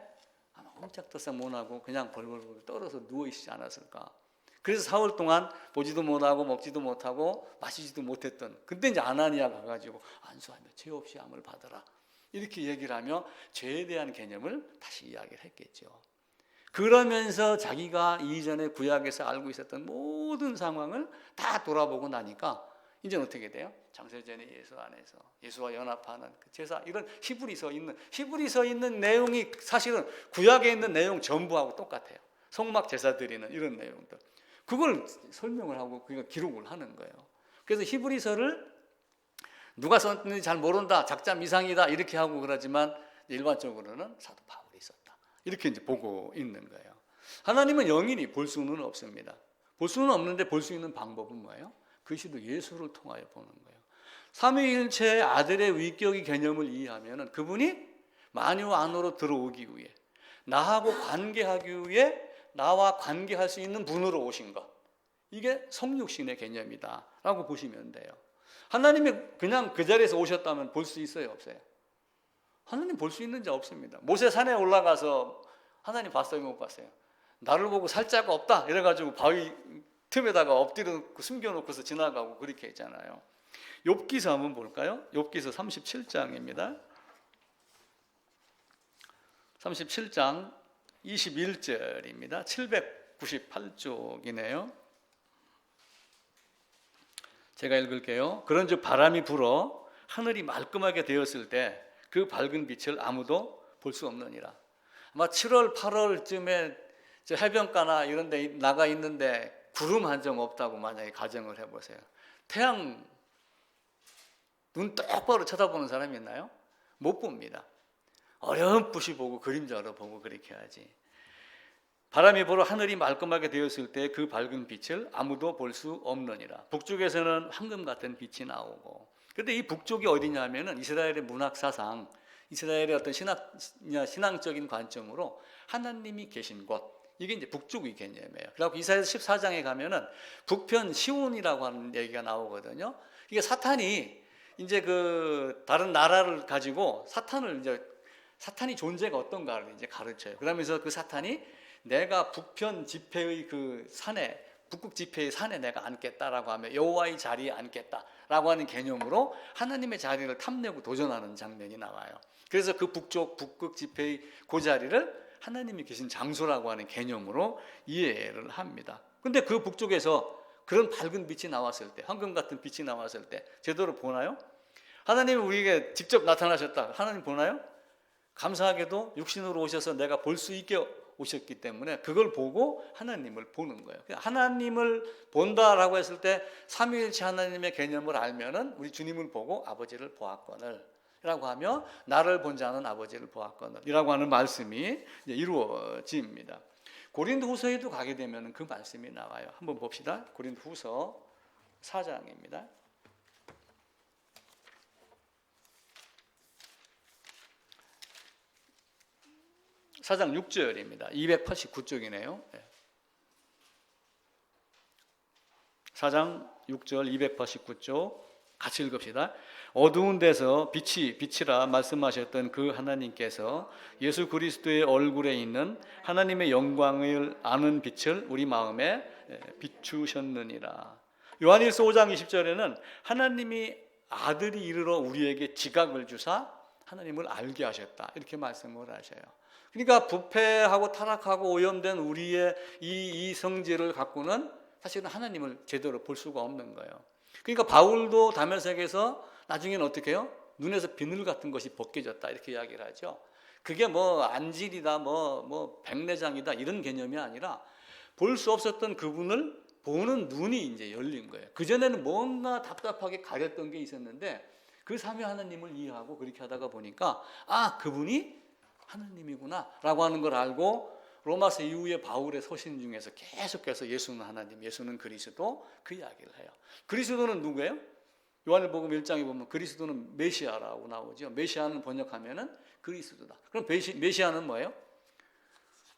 Speaker 1: 아마 꼼짝도싹 못하고 그냥 벌벌 떨어서 누워있지 않았을까? 그래서 사흘 동안 보지도 못하고 먹지도 못하고 마시지도 못했던 그때 이제 아나니아가 가가지고 안수하며 죄 없이 암을 받아라 이렇게 얘기를 하며 죄에 대한 개념을 다시 이야기를 했겠죠. 그러면서 자기가 이전에 구약에서 알고 있었던 모든 상황을 다 돌아보고 나니까 이제는 어떻게 돼요? 창세전의 예수 안에서 예수와 연합하는 그 제사, 이런 히브리서 있는 내용이 사실은 구약에 있는 내용 전부하고 똑같아요. 성막 제사 드리는 이런 내용들, 그걸 설명을 하고 그러니까 기록을 하는 거예요. 그래서 히브리서를 누가 썼는지 잘 모른다, 작자 미상이다 이렇게 하고 그러지만 일반적으로는 사도 바울이 썼다 이렇게 이제 보고 있는 거예요. 하나님은 영인이 볼 수는 없습니다. 볼 수는 없는데 볼 수 있는 방법은 뭐예요? 그리스도 예수를 통하여 보는 거예요. 삼위일체의 아들의 위격의 개념을 이해하면 그분이 만유 안으로 들어오기 위해, 나하고 관계하기 위해 나와 관계할 수 있는 분으로 오신 것, 이게 성육신의 개념이다 라고 보시면 돼요. 하나님이 그냥 그 자리에서 오셨다면 볼 수 있어요, 없어요? 하나님 볼 수 있는 자 없습니다. 모세 산에 올라가서 하나님 봤어요, 못 봤어요? 나를 보고 살 자가 없다 이래가지고 바위 틈에다가 엎드려 숨겨놓고서 지나가고 그렇게 했잖아요. 욥기서 한번 볼까요? 욥기서 37장입니다. 37장 21절입니다. 798쪽이네요. 제가 읽을게요. 그런즉 바람이 불어 하늘이 말끔하게 되었을 때 그 밝은 빛을 아무도 볼 수 없느니라. 아마 7월 8월쯤에 해변가나 이런 데 나가 있는데 구름 한 점 없다고 만약에 가정을 해보세요. 태양 눈 똑바로 쳐다보는 사람이 있나요? 못 봅니다. 어렴풋이 보고 그림자로 보고 그렇게 하지. 바람이 불어 하늘이 말끔하게 되었을 때 그 밝은 빛을 아무도 볼 수 없느니라. 북쪽에서는 황금 같은 빛이 나오고. 그런데 이 북쪽이 어디냐 하면은 이스라엘의 문학 사상, 이스라엘의 어떤 신앙적인 관점으로 하나님이 계신 곳, 이게 이제 북쪽의 개념이에요. 그리고 이사야서 14장에 가면은 북편 시온이라고 하는 얘기가 나오거든요. 이게 사탄이 이제 그 다른 나라를 가지고 사탄이 존재가 어떤가를 이제 가르쳐요. 그러면서 그 사탄이 내가 북편 지폐의 그 산에, 북극 지폐의 산에 내가 앉겠다라고 하며 여호와의 자리에 앉겠다라고 하는 개념으로 하나님의 자리를 탐내고 도전하는 장면이 나와요. 그래서 그 북극 지폐의 그 자리를 하나님이 계신 장소라고 하는 개념으로 이해를 합니다. 근데 그 북쪽에서 그런 밝은 빛이 나왔을 때, 황금 같은 빛이 나왔을 때 제대로 보나요? 하나님이 우리에게 직접 나타나셨다, 하나님 보나요? 감사하게도 육신으로 오셔서 내가 볼 수 있게 오셨기 때문에 그걸 보고 하나님을 보는 거예요. 하나님을 본다라고 했을 때 삼위일체 하나님의 개념을 알면은 우리 주님을 보고 아버지를 보았거늘 라고 하며 나를 본 자는 아버지를 보았거늘 이라고 하는 말씀이 이루어집니다. 고린도후서에도 가게 되면 그 말씀이 나와요. 한번 봅시다. 고린도후서 4장입니다. 4장 6절입니다. 289쪽이네요. 4장 6절 289쪽 같이 읽읍시다. 어두운 데서 빛이라 말씀하셨던 그 하나님께서 예수 그리스도의 얼굴에 있는 하나님의 영광을 아는 빛을 우리 마음에 비추셨느니라. 요한일서 5장 20절에는 하나님이 아들이 이르러 우리에게 지각을 주사 하나님을 알게 하셨다 이렇게 말씀을 하셔요. 그러니까 부패하고 타락하고 오염된 우리의 이 성질을 갖고는 사실은 하나님을 제대로 볼 수가 없는 거예요. 그러니까 바울도 다메섹에서 나중에는 어떻게 해요? 눈에서 비늘 같은 것이 벗겨졌다 이렇게 이야기를 하죠. 그게 뭐 안질이다 뭐 백내장이다 이런 개념이 아니라 볼 수 없었던 그분을 보는 눈이 이제 열린 거예요. 그전에는 뭔가 답답하게 가렸던 게 있었는데 그 삼위 하나님을 이해하고 그렇게 하다가 보니까 아, 그분이 하나님이구나 라고 하는 걸 알고 로마서 이후에 바울의 서신 중에서 계속해서 예수는 하나님, 예수는 그리스도 그 이야기를 해요. 그리스도는 누구예요? 요한일복음 1장에 보면 그리스도는 메시아라고 나오죠. 메시아는 번역하면은 그리스도다. 그럼 메시아는 뭐예요?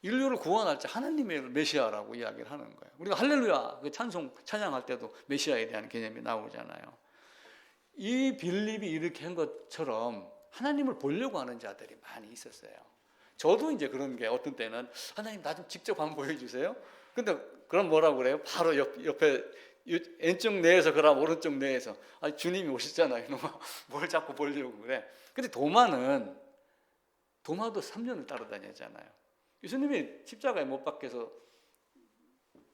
Speaker 1: 인류를 구원할 때 하나님의 메시아라고 이야기를 하는 거예요. 우리가 할렐루야 그 찬양할 때도 메시아에 대한 개념이 나오잖아요. 이 빌립이 이렇게 한 것처럼 하나님을 보려고 하는 자들이 많이 있었어요. 저도 이제 그런 게 어떤 때는 하나님 나 좀 직접 한번 보여주세요. 근데 그럼 뭐라고 그래요? 바로 옆에 왼쪽 뇌에서 그럼 오른쪽 뇌에서 아니 주님이 오셨잖아요. 뭘 자꾸 보려고 그래. 근데 도마도 3년을 따라다녔잖아요. 예수님이 십자가에 못 박혀서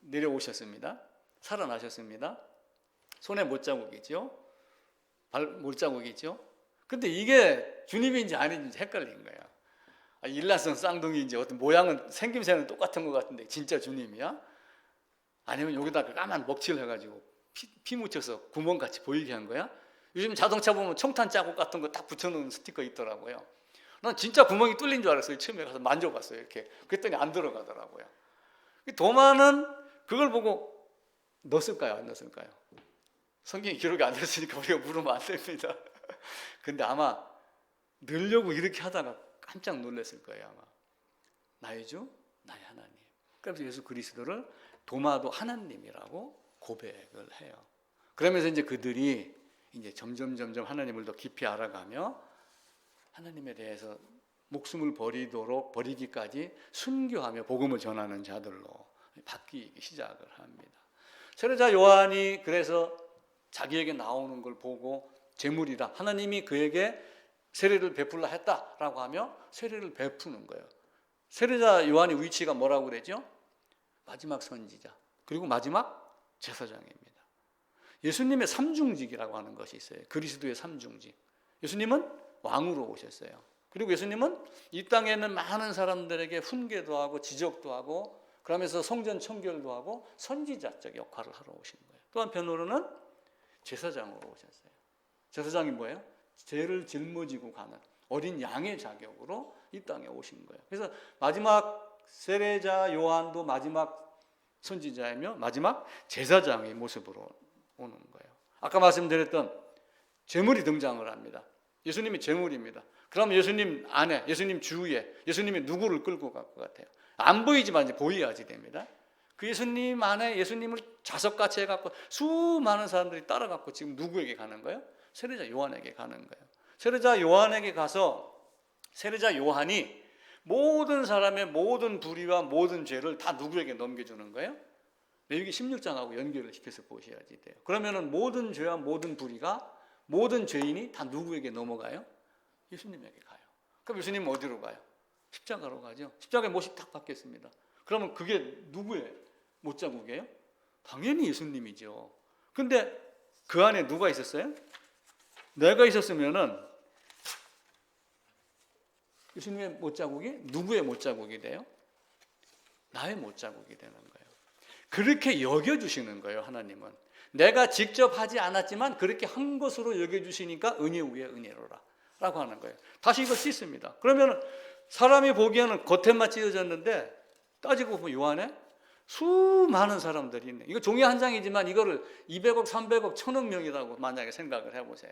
Speaker 1: 내려오셨습니다. 살아나셨습니다. 손에 못자국이죠. 발 못자국이죠. 근데 이게 주님인지 아닌지 헷갈린 거예요. 일란성 쌍둥이인지 어떤 모양은 생김새는 똑같은 것 같은데 진짜 주님이야? 아니면 여기다가 까만 먹칠을 해가지고 피 묻혀서 구멍같이 보이게 한 거야? 요즘 자동차 보면 총탄 자국 같은 거 딱 붙여놓은 스티커 있더라고요. 난 진짜 구멍이 뚫린 줄 알았어요. 처음에 가서 만져봤어요. 이렇게. 그랬더니 안 들어가더라고요. 도마는 그걸 보고 넣었을까요? 안 넣었을까요? 성경이 기록이 안 됐으니까 우리가 물으면 안 됩니다. 근데 아마 넣으려고 이렇게 하다가 깜짝 놀랐을 거예요. 아마 나의 주, 나의 하나님. 그래서 예수 그리스도를 도마도 하나님이라고 고백을 해요. 그러면서 이제 그들이 이제 점점 하나님을 더 깊이 알아가며 하나님에 대해서 목숨을 버리기까지 순교하며 복음을 전하는 자들로 바뀌기 시작을 합니다. 세례자 요한이 그래서 자기에게 나오는 걸 보고 제물이다. 하나님이 그에게 세례를 베풀라 했다라고 하며 세례를 베푸는 거예요. 세례자 요한의 위치가 뭐라고 그러죠? 마지막 선지자 그리고 마지막 제사장입니다. 예수님의 삼중직이라고 하는 것이 있어요. 그리스도의 삼중직. 예수님은 왕으로 오셨어요. 그리고 예수님은 이 땅에 있는 많은 사람들에게 훈계도 하고 지적도 하고 그러면서 성전 청결도 하고 선지자적 역할을 하러 오신 거예요. 또 한편으로는 제사장으로 오셨어요. 제사장이 뭐예요? 죄를 짊어지고 가는 어린 양의 자격으로 이 땅에 오신 거예요. 그래서 마지막 세례자 요한도 마지막 선지자이며 마지막 제사장의 모습으로 오는 거예요. 아까 말씀드렸던 제물이 등장을 합니다. 예수님이 제물입니다. 그럼 예수님 안에, 예수님 주위에 예수님이 누구를 끌고 갈 것 같아요? 안 보이지만 이제 보여야지 됩니다. 그 예수님 안에 예수님을 자석같이 해갖고 수많은 사람들이 따라갖고 지금 누구에게 가는 거예요? 세례자 요한에게 가는 거예요. 세례자 요한에게 가서 세례자 요한이 모든 사람의 모든 불의와 모든 죄를 다 누구에게 넘겨주는 거예요? 레위기 16장하고 연결을 시켜서 보셔야지 돼요. 그러면은 모든 죄와 모든 불의가 모든 죄인이 다 누구에게 넘어가요? 예수님에게 가요. 그럼 예수님은 어디로 가요? 십자가로 가죠. 십자가에 못이 딱 박혔습니다. 그러면 그게 누구의 못자국이에요? 당연히 예수님이죠. 근데 그 안에 누가 있었어요? 내가 있었으면은 예수님의 못자국이 누구의 못자국이 돼요? 나의 못자국이 되는 거예요. 그렇게 여겨주시는 거예요. 하나님은 내가 직접 하지 않았지만 그렇게 한 것으로 여겨주시니까 은혜 위에 은혜로라 라고 하는 거예요. 다시 이걸 씻습니다. 그러면 사람이 보기에는 겉에만 찢어졌는데 따지고 보면 요 안에 수많은 사람들이 있네. 이거 종이 한 장이지만 이거를 200억, 300억, 1000억 명이라고 만약에 생각을 해보세요.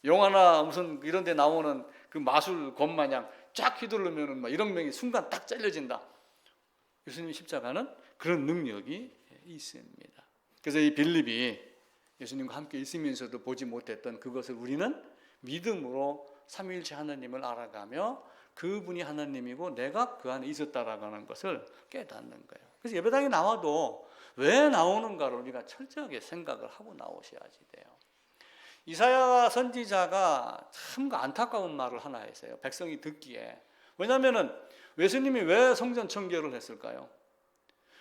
Speaker 1: 영화나 무슨 이런 데 나오는 그 마술 것 마냥 쫙 휘두르면은 막 1억 명이 순간 딱 잘려진다. 예수님 십자가는 그런 능력이 있습니다. 그래서 이 빌립이 예수님과 함께 있으면서도 보지 못했던 그것을 우리는 믿음으로 삼위일체 하나님을 알아가며 그분이 하나님이고 내가 그 안에 있었다라고 하는 것을 깨닫는 거예요. 그래서 예배당에 나와도 왜 나오는가를 우리가 철저하게 생각을 하고 나오셔야지 돼요. 이사야 선지자가 참 안타까운 말을 하나 했어요. 백성이 듣기에. 왜냐하면 예수님이 왜 성전 청결을 했을까요?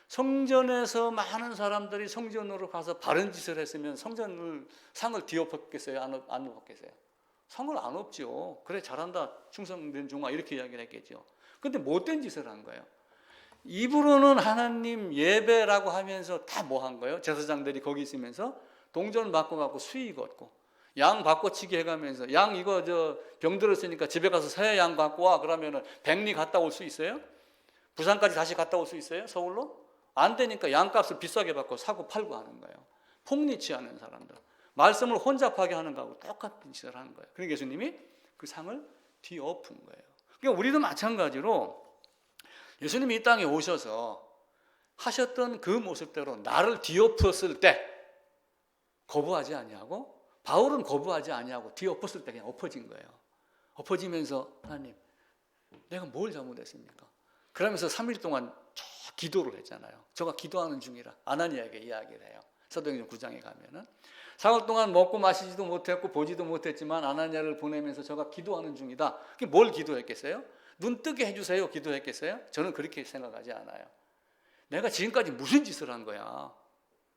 Speaker 1: 성전에서 많은 사람들이 성전으로 가서 바른 짓을 했으면 성전을 상을 뒤엎었겠어요? 안 엎었겠어요? 상을 안 엎죠. 그래 잘한다 충성된 종아 이렇게 이야기를 했겠죠. 근데 못된 짓을 한 거예요. 입으로는 하나님 예배라고 하면서 다 뭐 한 거예요? 제사장들이 거기 있으면서 동전 바꿔갖고 수익 얻고 양 바꿔치기 해가면서 양 이거 병 들었으니까 집에 가서 새 양 갖고 와 그러면은 백리 갔다 올 수 있어요? 부산까지 다시 갔다 올 수 있어요? 서울로? 안 되니까 양값을 비싸게 받고 사고 팔고 하는 거예요. 폭리치하는 사람들. 말씀을 혼잡하게 하는 거하고 똑같은 짓을 하는 거예요. 그러니까 예수님이 그 상을 뒤엎은 거예요. 그러니까 우리도 마찬가지로 예수님이 이 땅에 오셔서 하셨던 그 모습대로 나를 뒤엎었을 때 거부하지 아니하고 바울은 거부하지 아니하고 뒤엎었을 때 그냥 엎어진 거예요. 엎어지면서 하나님 내가 뭘 잘못했습니까? 그러면서 3일 동안 기도를 했잖아요. 저가 기도하는 중이라 아나니아에게 이야기를 해요. 사도행전 9장에 가면은 4월 동안 먹고 마시지도 못했고 보지도 못했지만 아나니아를 보내면서 저가 기도하는 중이다. 그게 뭘 기도했겠어요? 눈 뜨게 해주세요 기도했겠어요? 저는 그렇게 생각하지 않아요. 내가 지금까지 무슨 짓을 한 거야?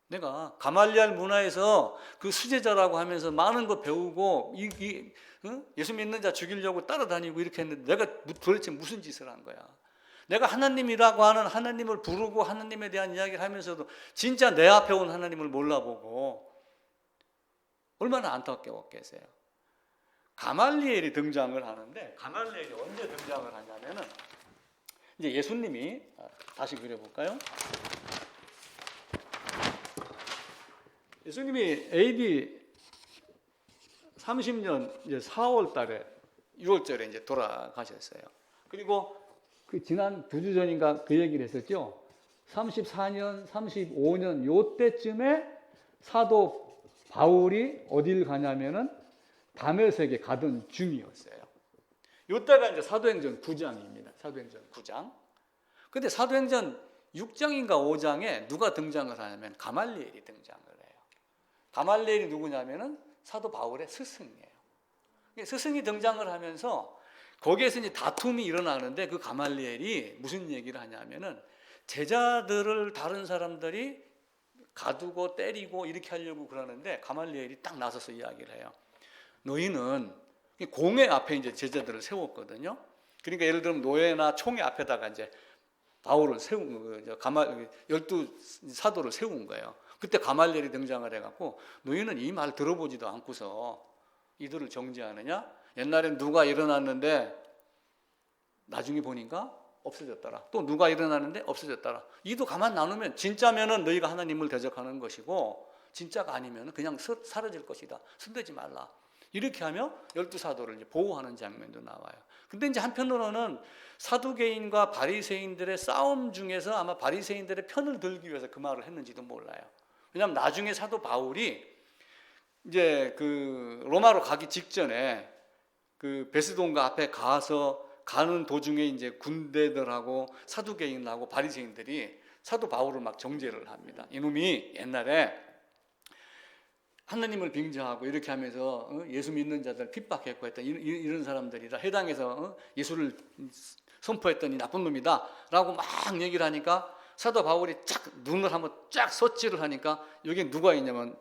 Speaker 1: 내가 가말리알 문화에서 그 수제자라고 하면서 많은 거 배우고 예수 믿는 자 죽이려고 따라다니고 이렇게 했는데 내가 도대체 무슨 짓을 한 거야? 내가 하나님이라고 하는 하나님을 부르고 하나님에 대한 이야기를 하면서도 진짜 내 앞에 온 하나님을 몰라보고 얼마나 안타까웠겠어요. 가말리엘이 등장을 하는데 가말리엘이 언제 등장을 하냐면은 이제 예수님이 다시 그려볼까요? 예수님이 AD 30년 이제 4월 달에 6월절에 이제 돌아가셨어요. 그리고 그 지난 2주 전인가 그 얘기를 했었죠. 34년, 35년 요때쯤에 사도 바울이 어딜 가냐면은 다메섹에 가던 중이었어요. 요때가 이제 사도행전 9장입니다. 사도행전 9장. 근데 사도행전 6장인가 5장에 누가 등장을 하냐면 가말리엘이 등장을 해요. 가말리엘이 누구냐면은 사도 바울의 스승이에요. 스승이 등장을 하면서 거기에서 이제 다툼이 일어나는데 그 가말리엘이 무슨 얘기를 하냐면은 제자들을 다른 사람들이 가두고 때리고 이렇게 하려고 그러는데 가말리엘이 딱 나서서 이야기를 해요. 너희는 공회 앞에 이제 제자들을 세웠거든요. 그러니까 예를 들면 노예나 총회 앞에다가 이제 바울을 세운 12 사도를 세운 거예요. 그때 가말리엘이 등장을 해갖고 너희는 이 말 들어보지도 않고서 이들을 정죄하느냐? 옛날엔 누가 일어났는데 나중에 보니까 없어졌더라. 또 누가 일어났는데 없어졌더라. 이도 가만 나누면 진짜면은 너희가 하나님을 대적하는 것이고 진짜가 아니면 그냥 사라질 것이다. 손대지 말라. 이렇게 하며 12사도를 이제 보호하는 장면도 나와요. 근데 이제 한편으로는 사두개인과 바리새인들의 싸움 중에서 아마 바리새인들의 편을 들기 위해서 그 말을 했는지도 몰라요. 왜냐하면 나중에 사도 바울이 이제 그 로마로 가기 직전에 그 베스돈가 앞에 가는 도중에 이제 군대들하고 사두개인하고 바리새인들이 사도 바울을 막 정죄를 합니다. 이놈이 옛날에 하나님을 빙자하고 이렇게 하면서 예수 믿는 자들 핍박했고 했던 이런 사람들이다. 해당해서 예수를 선포했던 이 나쁜 놈이다 라고 막 얘기를 하니까 사도 바울이 쫙 눈을 한번 쫙 서치를 하니까 여기 누가 있냐면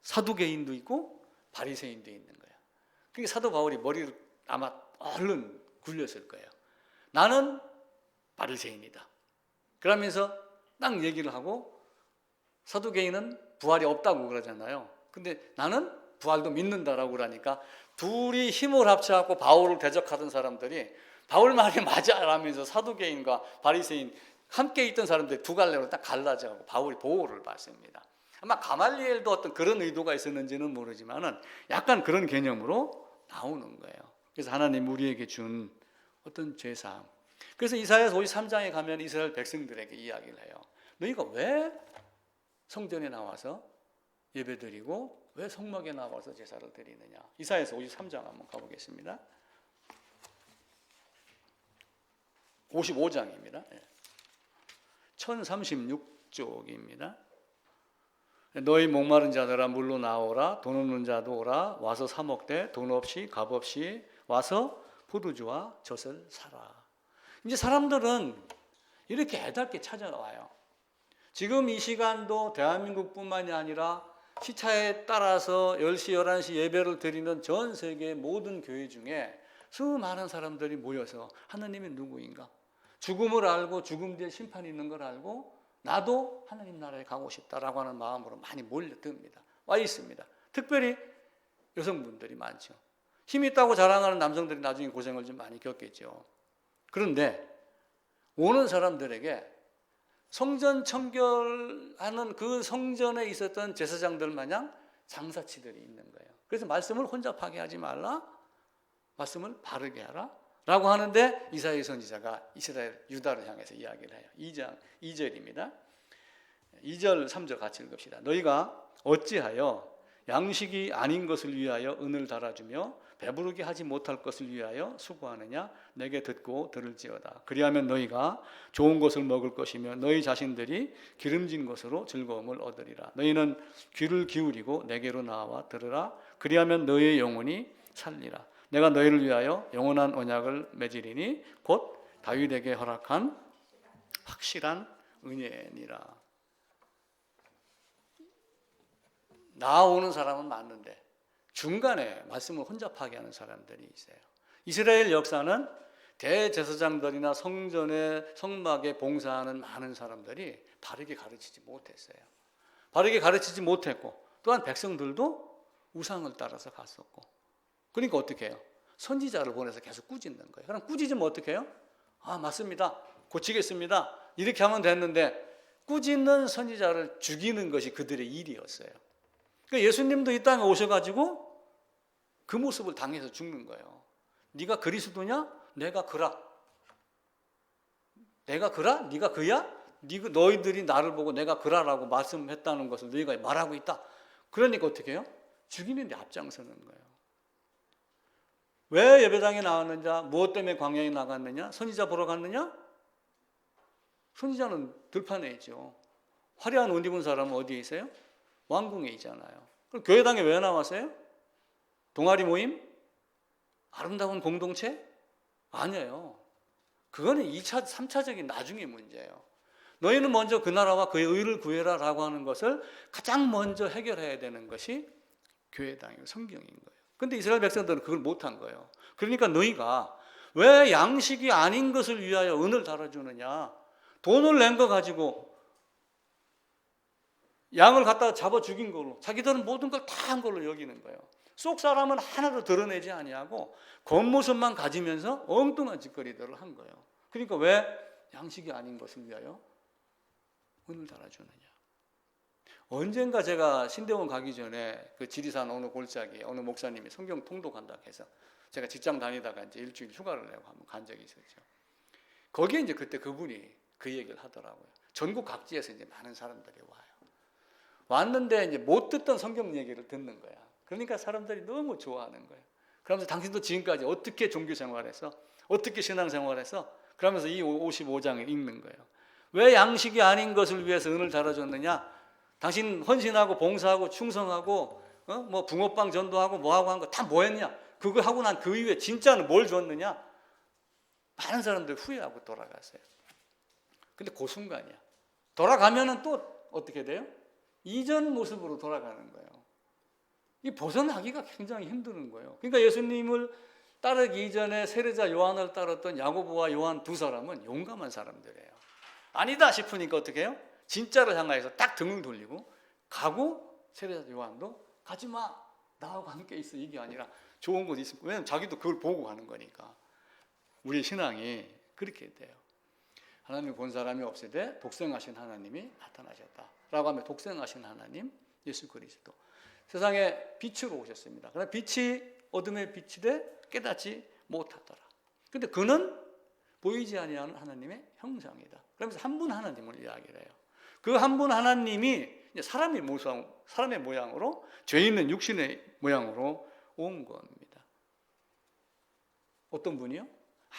Speaker 1: 사두개인도 있고 바리새인도 있는 거예요. 그러니까 사도 바울이 머리를 아마 얼른 굴렸을 거예요. 나는 바리새인이다. 그러면서 딱 얘기를 하고 사두개인은 부활이 없다고 그러잖아요. 근데 나는 부활도 믿는다라고 그러니까 둘이 힘을 합쳐갖고 바울을 대적하던 사람들이 바울 말이 맞아 라면서 사두개인과 바리새인 함께 있던 사람들이 두 갈래로 딱 갈라져가고 바울이 보호를 받습니다. 아마 가말리엘도 어떤 그런 의도가 있었는지는 모르지만은 약간 그런 개념으로 나오는 거예요. 그래서 하나님 우리에게 준 어떤 죄사함. 그래서 이사야서 53장에 가면 이스라엘 백성들에게 이야기를 해요. 너희가 왜 성전에 나와서 예배드리고 왜 성막에 나와서 제사를 드리느냐. 이사야서 53장 한번 가보겠습니다. 55장입니다. 1036쪽입니다. 너희 목마른 자들아 물로 나오라. 돈 없는 자도 오라. 와서 사 먹되 돈 없이 값 없이 와서 포도주와 젖을 사라. 이제 사람들은 이렇게 애답게 찾아와요. 지금 이 시간도 대한민국뿐만이 아니라 시차에 따라서 10시, 11시 예배를 드리는 전 세계 모든 교회 중에 수많은 사람들이 모여서 하나님이 누구인가? 죽음을 알고 죽음 뒤에 심판이 있는 걸 알고 나도 하나님 나라에 가고 싶다라고 하는 마음으로 많이 몰려듭니다. 와 있습니다. 특별히 여성분들이 많죠. 힘이 있다고 자랑하는 남성들이 나중에 고생을 좀 많이 겪겠죠. 그런데 오는 사람들에게 성전 청결하는 그 성전에 있었던 제사장들 마냥 장사치들이 있는 거예요. 그래서 말씀을 혼잡하게 하지 말라. 말씀을 바르게 하라. 라고 하는데 이사야 선지자가 이스라엘 유다를 향해서 이야기를 해요. 2장 2절입니다. 2절 3절 같이 읽읍시다. 너희가 어찌하여 양식이 아닌 것을 위하여 은을 달아주며 배부르게 하지 못할 것을 위하여 수고하느냐. 내게 듣고 들을지어다. 그리하면 너희가 좋은 것을 먹을 것이며 너희 자신들이 기름진 것으로 즐거움을 얻으리라. 너희는 귀를 기울이고 내게로 나와 들으라. 그리하면 너희의 영혼이 살리라. 내가 너희를 위하여 영원한 언약을 맺으리니 곧 다윗에게 허락한 확실한 은혜니라. 나오는 사람은 맞는데 중간에 말씀을 혼자 파괴하는 사람들이 있어요. 이스라엘 역사는 대제사장들이나 성전의 성막에 봉사하는 많은 사람들이 바르게 가르치지 못했어요. 바르게 가르치지 못했고 또한 백성들도 우상을 따라서 갔었고, 그러니까 어떻게 해요? 선지자를 보내서 계속 꾸짖는 거예요. 그럼 꾸짖으면 어떻게 해요? 아, 맞습니다, 고치겠습니다, 이렇게 하면 됐는데 꾸짖는 선지자를 죽이는 것이 그들의 일이었어요. 그러니까 예수님도 이 땅에 오셔가지고 그 모습을 당해서 죽는 거예요. 네가 그리스도냐? 내가 그라. 내가 그라? 네가 그야? 너희들이 나를 보고 내가 그라라고 말씀했다는 것을 너희가 말하고 있다. 그러니까 어떻게 해요? 죽이는 데 앞장서는 거예요. 왜 예배당에 나왔느냐? 무엇 때문에 광야에 나갔느냐? 선지자 보러 갔느냐? 선지자는 들판에 있죠. 화려한 옷 입은 사람은 어디에 있어요? 왕궁에 있잖아요. 그럼 교회당에 왜 나왔어요? 동아리 모임? 아름다운 공동체? 아니에요. 그거는 2차, 3차적인 나중의 문제예요. 너희는 먼저 그 나라와 그의 의를 구해라 라고 하는 것을 가장 먼저 해결해야 되는 것이 교회당이고 성경인 거예요. 근데 이스라엘 백성들은 그걸 못한 거예요. 그러니까 너희가 왜 양식이 아닌 것을 위하여 은을 달아주느냐? 돈을 낸 거 가지고 양을 갖다가 잡아 죽인 걸로 자기들은 모든 걸 다 한 걸로 여기는 거예요. 속 사람은 하나도 드러내지 아니하고 겉모습만 가지면서 엉뚱한 짓거리들을 한 거예요. 그러니까 왜 양식이 아닌 것을 위하여 은을 달아주느냐? 언젠가 제가 신대원 가기 전에 그 지리산 어느 골짜기에 어느 목사님이 성경 통독한다고 해서 제가 직장 다니다가 이제 일주일 휴가를 내고 한번 간 적이 있었죠. 거기에 이제 그때 그분이 그 얘기를 하더라고요. 전국 각지에서 이제 많은 사람들이 와요. 왔는데 이제 못 듣던 성경 얘기를 듣는 거야. 그러니까 사람들이 너무 좋아하는 거예요. 그러면서 당신도 지금까지 어떻게 종교 생활해서 어떻게 신앙 생활해서 그러면서 이 55장을 읽는 거예요. 왜 양식이 아닌 것을 위해서 은을 달아줬느냐? 당신 헌신하고 봉사하고 충성하고 뭐 붕어빵 전도하고 뭐하고 한 거 다 뭐했냐? 그거 하고 난 그 이후에 진짜는 뭘 줬느냐? 많은 사람들이 후회하고 돌아갔어요. 근데 그 순간이야. 돌아가면은 또 어떻게 돼요? 이전 모습으로 돌아가는 거예요. 이 벗어나기가 굉장히 힘든 거예요. 그러니까 예수님을 따르기 이전에 세례자 요한을 따랐던 야고보와 요한 두 사람은 용감한 사람들이에요. 아니다 싶으니까 어떻게 해요? 진짜를 향하여서 딱 등을 돌리고 가고, 세례자 요한도 가지마, 나하고 함께 있어, 이게 아니라 좋은 곳이 있습니다. 왜냐하면 자기도 그걸 보고 가는 거니까. 우리의 신앙이 그렇게 돼요. 하나님을 본 사람이 없으되 독생하신 하나님이 나타나셨다라고 하면 독생하신 하나님 예수 그리스도 세상에 빛으로 오셨습니다. 그러나 빛이 어둠의 빛이 돼 깨닫지 못하더라. 근데 그는 보이지 아니하는 하나님의 형상이다. 그러면서 한 분 하나님을 이야기를 해요. 그 한 분 하나님이 사람의 모양으로, 죄 있는 육신의 모양으로 온 겁니다. 어떤 분이요?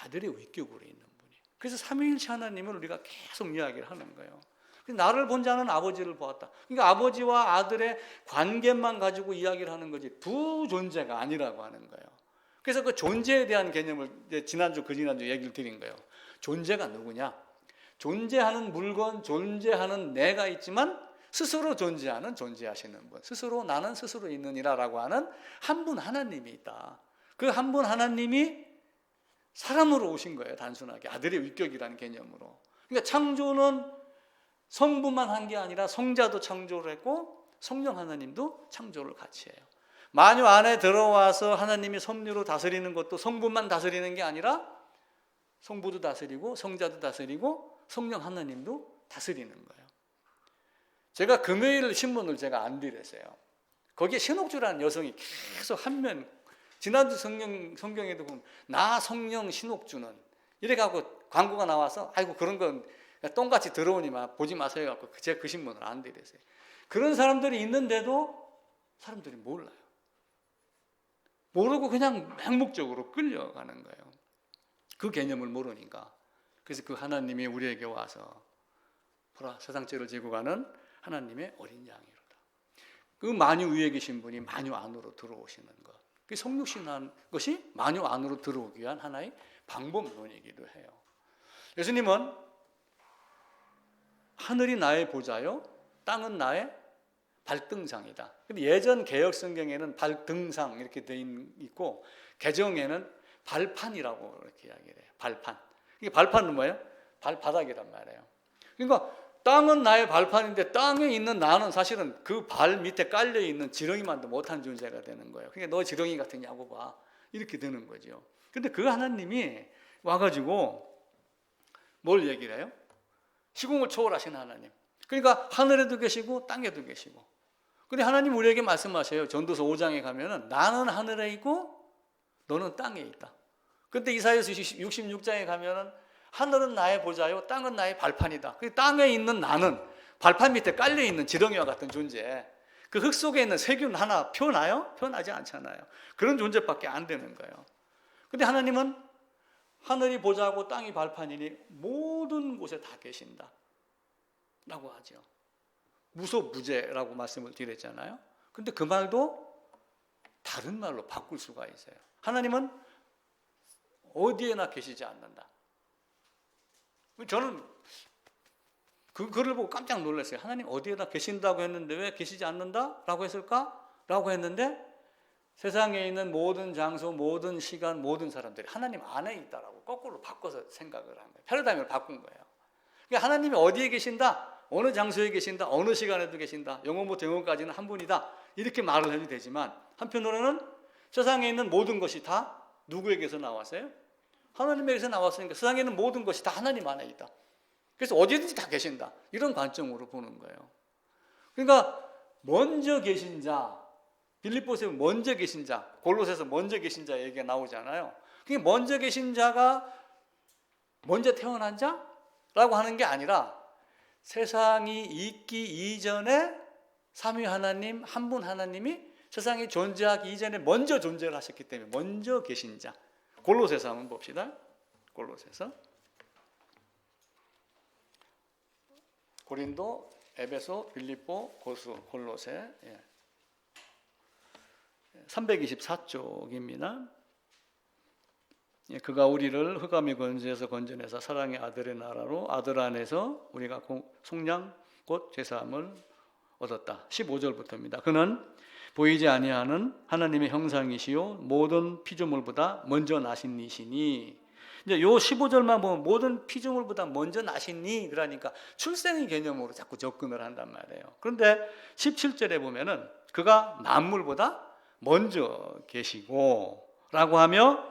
Speaker 1: 아들의 위격으로 있는 분이에요. 그래서 삼위일체 하나님을 우리가 계속 이야기를 하는 거예요. 나를 본 자는 아버지를 보았다. 그러니까 아버지와 아들의 관계만 가지고 이야기를 하는 거지 두 존재가 아니라고 하는 거예요. 그래서 그 존재에 대한 개념을 지난주 얘기를 드린 거예요. 존재가 누구냐? 존재하는 물건, 존재하는 내가 있지만 스스로 존재하시는 분, 스스로 나는 스스로 있느니라라고 하는 한 분 하나님이 있다. 그 한 분 하나님이 사람으로 오신 거예요. 단순하게 아들의 위격이라는 개념으로. 그러니까 창조는 성부만 한 게 아니라 성자도 창조를 했고 성령 하나님도 창조를 같이 해요. 만유 안에 들어와서 하나님이 섭리로 다스리는 것도 성부만 다스리는 게 아니라 성부도 다스리고 성자도 다스리고 성령 하나님도 다스리는 거예요. 제가 금요일 신문을 제가 안 드렸어요. 거기에 신옥주라는 여성이 계속 한면, 지난주 성경에도 보면 나 성령 신옥주는 이래갖고 광고가 나와서 아이고 그런 건 똥같이 들어오니만 보지 마세요 갖고 제가 그 신문을 안 드렸어요. 그런 사람들이 있는데도 사람들이 몰라요. 모르고 그냥 맹목적으로 끌려가는 거예요. 그 개념을 모르니까. 그래서 그 하나님이 우리에게 와서 보라, 세상 죄를 지고 가는 하나님의 어린 양이로다. 그 만유 위에 계신 분이 만유 안으로 들어오시는 것.
Speaker 2: 그 성육신한 것이 만유 안으로 들어오기 위한 하나의 방법론이기도 해요. 예수님은 하늘이 나의 보좌요, 땅은 나의 발등상이다. 근데 예전 개역 성경에는 발등상 이렇게 돼 있고 개정에는 발판이라고 이렇게 이야기를 해요. 발판. 이게 발판은 뭐예요? 발바닥이란 말이에요. 그러니까 땅은 나의 발판인데 땅에 있는 나는 사실은 그 발 밑에 깔려 있는 지렁이만도 못한 존재가 되는 거예요. 그러니까 너 지렁이 같으냐고 봐. 이렇게 되는 거죠. 근데 그 하나님이 와가지고 뭘 얘기를 해요? 시공을 초월하신 하나님. 그러니까 하늘에도 계시고 땅에도 계시고. 근데 하나님 우리에게 말씀하셔요. 전도서 5장에 가면은 나는 하늘에 있고 너는 땅에 있다. 근데 이사야서 66장에 가면은 하늘은 나의 보좌요, 땅은 나의 발판이다. 그 땅에 있는 나는 발판 밑에 깔려 있는 지렁이와 같은 존재. 그 흙 속에 있는 세균 하나 표나요? 표나지 않잖아요. 그런 존재밖에 안 되는 거예요. 근데 하나님은 하늘이 보좌고 땅이 발판이니 모든 곳에 다 계신다 라고 하죠. 무소부재라고 말씀을 드렸잖아요. 근데 그 말도 다른 말로 바꿀 수가 있어요. 하나님은 어디에나 계시지 않는다. 저는 그 글을 보고 깜짝 놀랐어요. 하나님 어디에나 계신다고 했는데 왜 계시지 않는다? 라고 했을까? 라고 했는데 세상에 있는 모든 장소, 모든 시간, 모든 사람들이 하나님 안에 있다라고 거꾸로 바꿔서 생각을 한 거예요. 패러다임을 바꾼 거예요. 그러니까 하나님이 어디에 계신다? 어느 장소에 계신다? 어느 시간에도 계신다? 영원부터 영원까지는 한 분이다. 이렇게 말을 해도 되지만 한편으로는 세상에 있는 모든 것이 다 누구에게서 나왔어요? 하나님에게서 나왔으니까 세상에 있는 모든 것이 다 하나님 안에 있다. 그래서 어디든지 다 계신다. 이런 관점으로 보는 거예요. 그러니까 먼저 계신 자, 빌립보서에 먼저 계신 자, 골로새서 먼저 계신 자 얘기가 나오잖아요. 그게 먼저 계신 자가 먼저 태어난 자라고 하는 게 아니라 세상이 있기 이전에 삼위 하나님, 한 분 하나님이 세상이 존재하기 이전에 먼저 존재를 하셨기 때문에 먼저 계신 자. 골로새서 한번 봅시다. 골로새서. 고린도, 에베소, 빌립보, 고수, 골로새. 324쪽입니다. 그가 우리를 흑암의 권세에서 건져내서 사랑의 아들의 나라로 아들 안에서 우리가 속량 곧 제사함을 얻었다. 15절부터입니다. 그는 보이지 아니하는 하나님의 형상이시요 모든 피조물보다 먼저 나신 이시니. 이제 요 15절만 보면 모든 피조물보다 먼저 나시니 그러니까 출생의 개념으로 자꾸 접근을 한단 말이에요. 그런데 17절에 보면은 그가 만물보다 먼저 계시고 라고 하며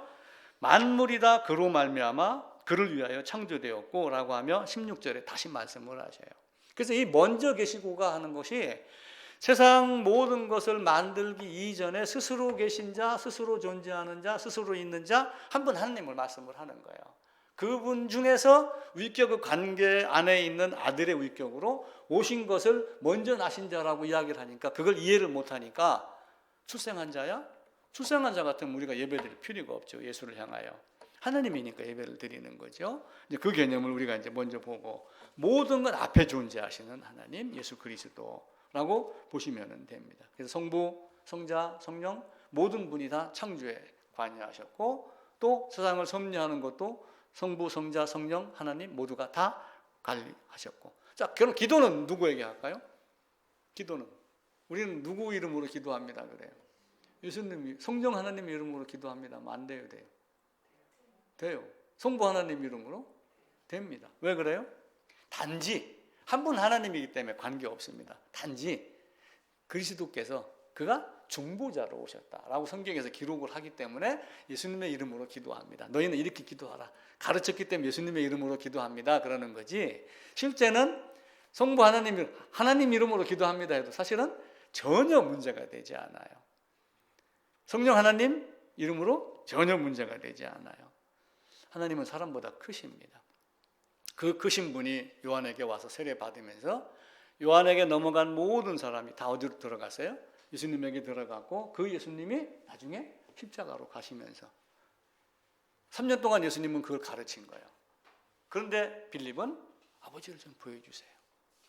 Speaker 2: 만물이 다 그로 말미암아 그를 위하여 창조되었고 라고 하며 16절에 다시 말씀을 하셔요. 그래서 이 먼저 계시고가 하는 것이 세상 모든 것을 만들기 이전에 스스로 계신 자, 스스로 존재하는 자, 스스로 있는 자 한 분 하나님을 말씀을 하는 거예요. 그분 중에서 위격의 관계 안에 있는 아들의 위격으로 오신 것을 먼저 나신 자라고 이야기를 하니까 그걸 이해를 못하니까 출생한 자야? 출생한 자 같으면 우리가 예배드릴 필요가 없죠. 예수를 향하여. 하나님이니까 예배를 드리는 거죠. 이제 그 개념을 우리가 이제 먼저 보고 모든 건 앞에 존재하시는 하나님, 예수 그리스도라고 보시면 됩니다. 그래서 성부, 성자, 성령 모든 분이 다 창조에 관여하셨고 또 세상을 섭리하는 것도 성부, 성자, 성령, 하나님 모두가 다 관리하셨고. 자, 그럼 기도는 누구에게 할까요? 기도는 우리는 누구 이름으로 기도합니다 그래요? 예수님, 성령 하나님 이름으로 기도합니다. 안 돼요, 돼요? 돼요. 성부 하나님 이름으로 됩니다. 왜 그래요? 단지 한 분 하나님이기 때문에 관계 없습니다. 단지 그리스도께서 그가 중보자로 오셨다라고 성경에서 기록을 하기 때문에 예수님의 이름으로 기도합니다. 너희는 이렇게 기도하라. 가르쳤기 때문에 예수님의 이름으로 기도합니다. 그러는 거지. 실제는 성부 하나님 이름으로 기도합니다 해도 사실은 전혀 문제가 되지 않아요. 성령 하나님 이름으로 전혀 문제가 되지 않아요. 하나님은 사람보다 크십니다. 그 크신 분이 요한에게 와서 세례 받으면서 요한에게 넘어간 모든 사람이 다 어디로 들어갔어요? 예수님에게 들어갔고 그 예수님이 나중에 십자가로 가시면서 3년 동안 예수님은 그걸 가르친 거예요. 그런데 빌립은 아버지를 좀 보여주세요.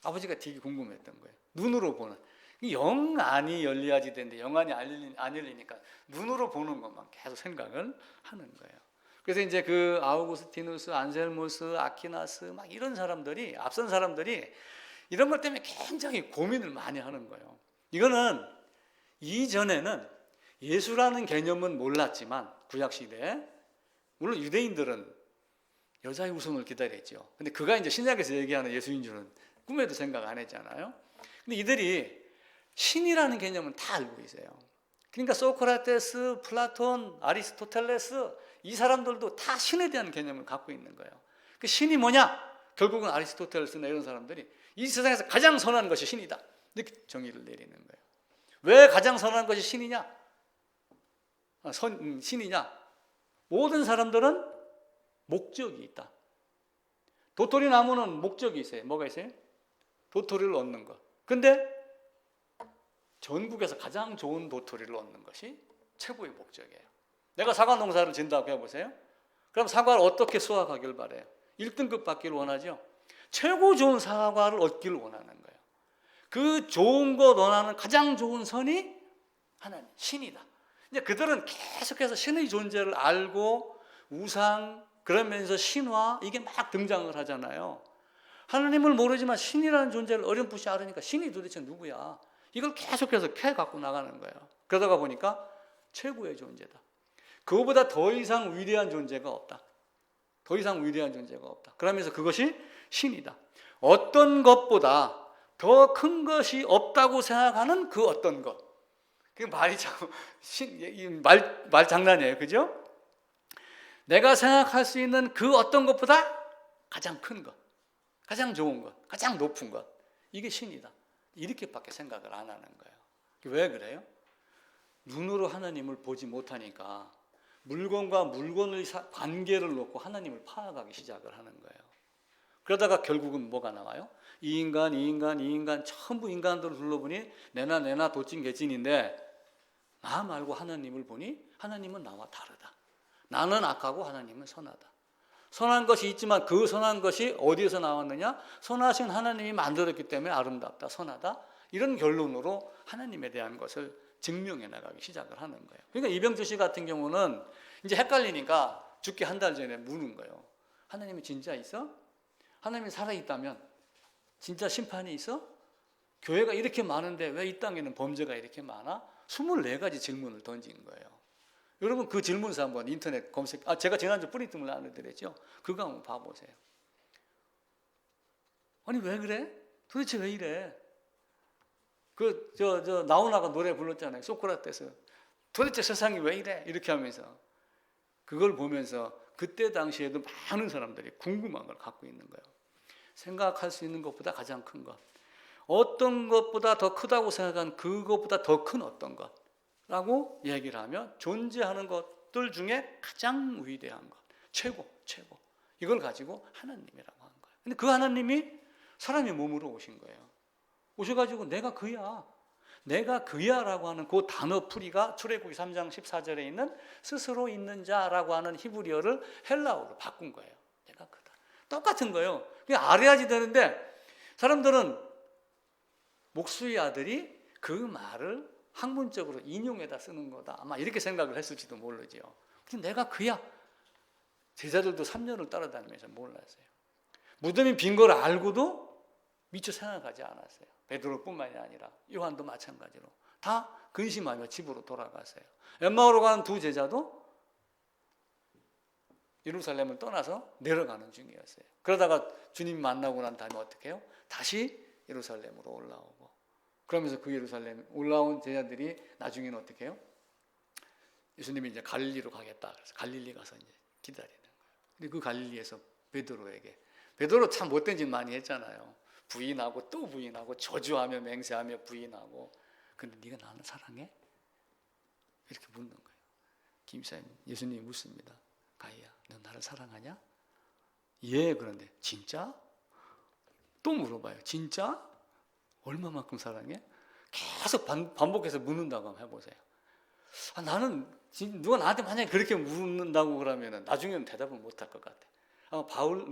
Speaker 2: 아버지가 되게 궁금했던 거예요. 눈으로 보는. 영 안이 열려야지 되는데 영 안이 안 열리니까 눈으로 보는 것만 계속 생각을 하는 거예요. 그래서 이제 그 아우구스티누스, 안셀무스, 아퀴나스 막 이런 사람들이, 앞선 사람들이 이런 것 때문에 굉장히 고민을 많이 하는 거예요. 이거는 이전에는 예수라는 개념은 몰랐지만 구약 시대에, 물론 유대인들은 여자의 후손을 기다렸죠. 근데 그가 이제 신약에서 얘기하는 예수인 줄은 꿈에도 생각 안 했잖아요. 근데 이들이 신이라는 개념은 다 알고 있어요. 그러니까 소크라테스, 플라톤, 아리스토텔레스 이 사람들도 다 신에 대한 개념을 갖고 있는 거예요. 그 신이 뭐냐? 결국은 아리스토텔레스나 이런 사람들이 이 세상에서 가장 선한 것이 신이다, 이렇게 정의를 내리는 거예요. 왜 가장 선한 것이 신이냐? 신이냐? 모든 사람들은 목적이 있다. 도토리 나무는 목적이 있어요. 뭐가 있어요? 도토리를 얻는 것. 근데 전국에서 가장 좋은 도토리를 얻는 것이 최고의 목적이에요. 내가 사과 농사를 짓는다고 해보세요. 그럼 사과를 어떻게 수확하길 바래요? 1등급 받기를 원하죠. 최고 좋은 사과를 얻기를 원하는 거예요. 그 좋은 것 원하는 가장 좋은 선이 하나님, 신이다. 이제 그들은 계속해서 신의 존재를 알고 우상, 그러면서 신화 이게 막 등장을 하잖아요. 하나님을 모르지만 신이라는 존재를 어렴풋이 알으니까 신이 도대체 누구야? 이걸 계속해서 캐 갖고 나가는 거예요. 그러다가 보니까 최고의 존재다. 그거보다 더 이상 위대한 존재가 없다. 더 이상 위대한 존재가 없다. 그러면서 그것이 신이다. 어떤 것보다 더 큰 것이 없다고 생각하는 그 어떤 것. 그 말이 참 말 장난이에요, 그죠? 내가 생각할 수 있는 그 어떤 것보다 가장 큰 것, 가장 좋은 것, 가장 높은 것, 이게 신이다. 이렇게밖에 생각을 안 하는 거예요. 왜 그래요? 눈으로 하나님을 보지 못하니까 물건과 물건의 관계를 놓고 하나님을 파악하기 시작을 하는 거예요. 그러다가 결국은 뭐가 나와요? 이 인간 전부 인간들을 둘러보니 내나 도찐개찐인데 나 말고 하나님을 보니 하나님은 나와 다르다. 나는 악하고 하나님은 선하다. 선한 것이 있지만 그 선한 것이 어디에서 나왔느냐? 선하신 하나님이 만들었기 때문에 아름답다, 선하다. 이런 결론으로 하나님에 대한 것을 증명해 나가기 시작을 하는 거예요. 그러니까 이병주 씨 같은 경우는 이제 헷갈리니까 죽기 한 달 전에 묻는 거예요. 하나님이 진짜 있어? 하나님이 살아있다면 진짜 심판이 있어? 교회가 이렇게 많은데 왜 이 땅에는 범죄가 이렇게 많아? 24가지 질문을 던진 거예요. 여러분 그 질문서 한번 인터넷 검색, 제가 지난주 프린트물 나눠드렸죠. 그거 한번 봐보세요. 아니 왜 그래? 도대체 왜 이래? 나훈아가 노래 불렀잖아요. 소크라테스. 도대체 세상이 왜 이래? 이렇게 하면서 그걸 보면서 그때 당시에도 많은 사람들이 궁금한 걸 갖고 있는 거예요. 생각할 수 있는 것보다 가장 큰 것, 어떤 것보다 더 크다고 생각한 그것보다 더 큰 어떤 것라고 얘기를 하면 존재하는 것들 중에 가장 위대한 것, 최고 이걸 가지고 하나님이라고 하는 거예요. 근데 그 하나님이 사람의 몸으로 오신 거예요. 오셔가지고 내가 그야라고 하는 그 단어 풀이가 출애굽기 3장 14절에 있는 스스로 있는 자라고 하는 히브리어를 헬라어로 바꾼 거예요. 내가 그다. 똑같은 거예요. 그냥 알아야지 되는데 사람들은 목수의 아들이 그 말을 학문적으로 인용해다 쓰는 거다, 아마 이렇게 생각을 했을지도 모르죠. 근데 내가 그야. 제자들도 3년을 따라다니면서 몰랐어요. 무덤이 빈 걸 알고도 미처 생각하지 않았어요. 베드로뿐만이 아니라 요한도 마찬가지로 다 근심하며 집으로 돌아갔어요. 엠마오로 가는 두 제자도 예루살렘을 떠나서 내려가는 중이었어요. 그러다가 주님 만나고 난 다음에 어떻게 해요? 다시 예루살렘으로 올라오고, 그러면서 그 예루살렘 올라온 제자들이 나중에는 어떻게 해요? 예수님이 이제 갈릴리로 가겠다. 그래서 갈릴리 가서 이제 기다리는 거예요. 근데 그 갈릴리에서 베드로 참 못된 짓 많이 했잖아요. 부인하고 또 부인하고 저주하며 맹세하며 부인하고. 근데 네가 나를 사랑해? 이렇게 묻는 거예요. 김사님, 예수님이 묻습니다. 가희야, 너 나를 사랑하냐? 예. 그런데 진짜? 또 물어봐요. 진짜? 얼마만큼 사랑해? 계속 반복해서 묻는다고 한번 해보세요. 나는 누가 나한테 만약에 그렇게 묻는다고 그러면 나중에는 대답을 못할 것 같아.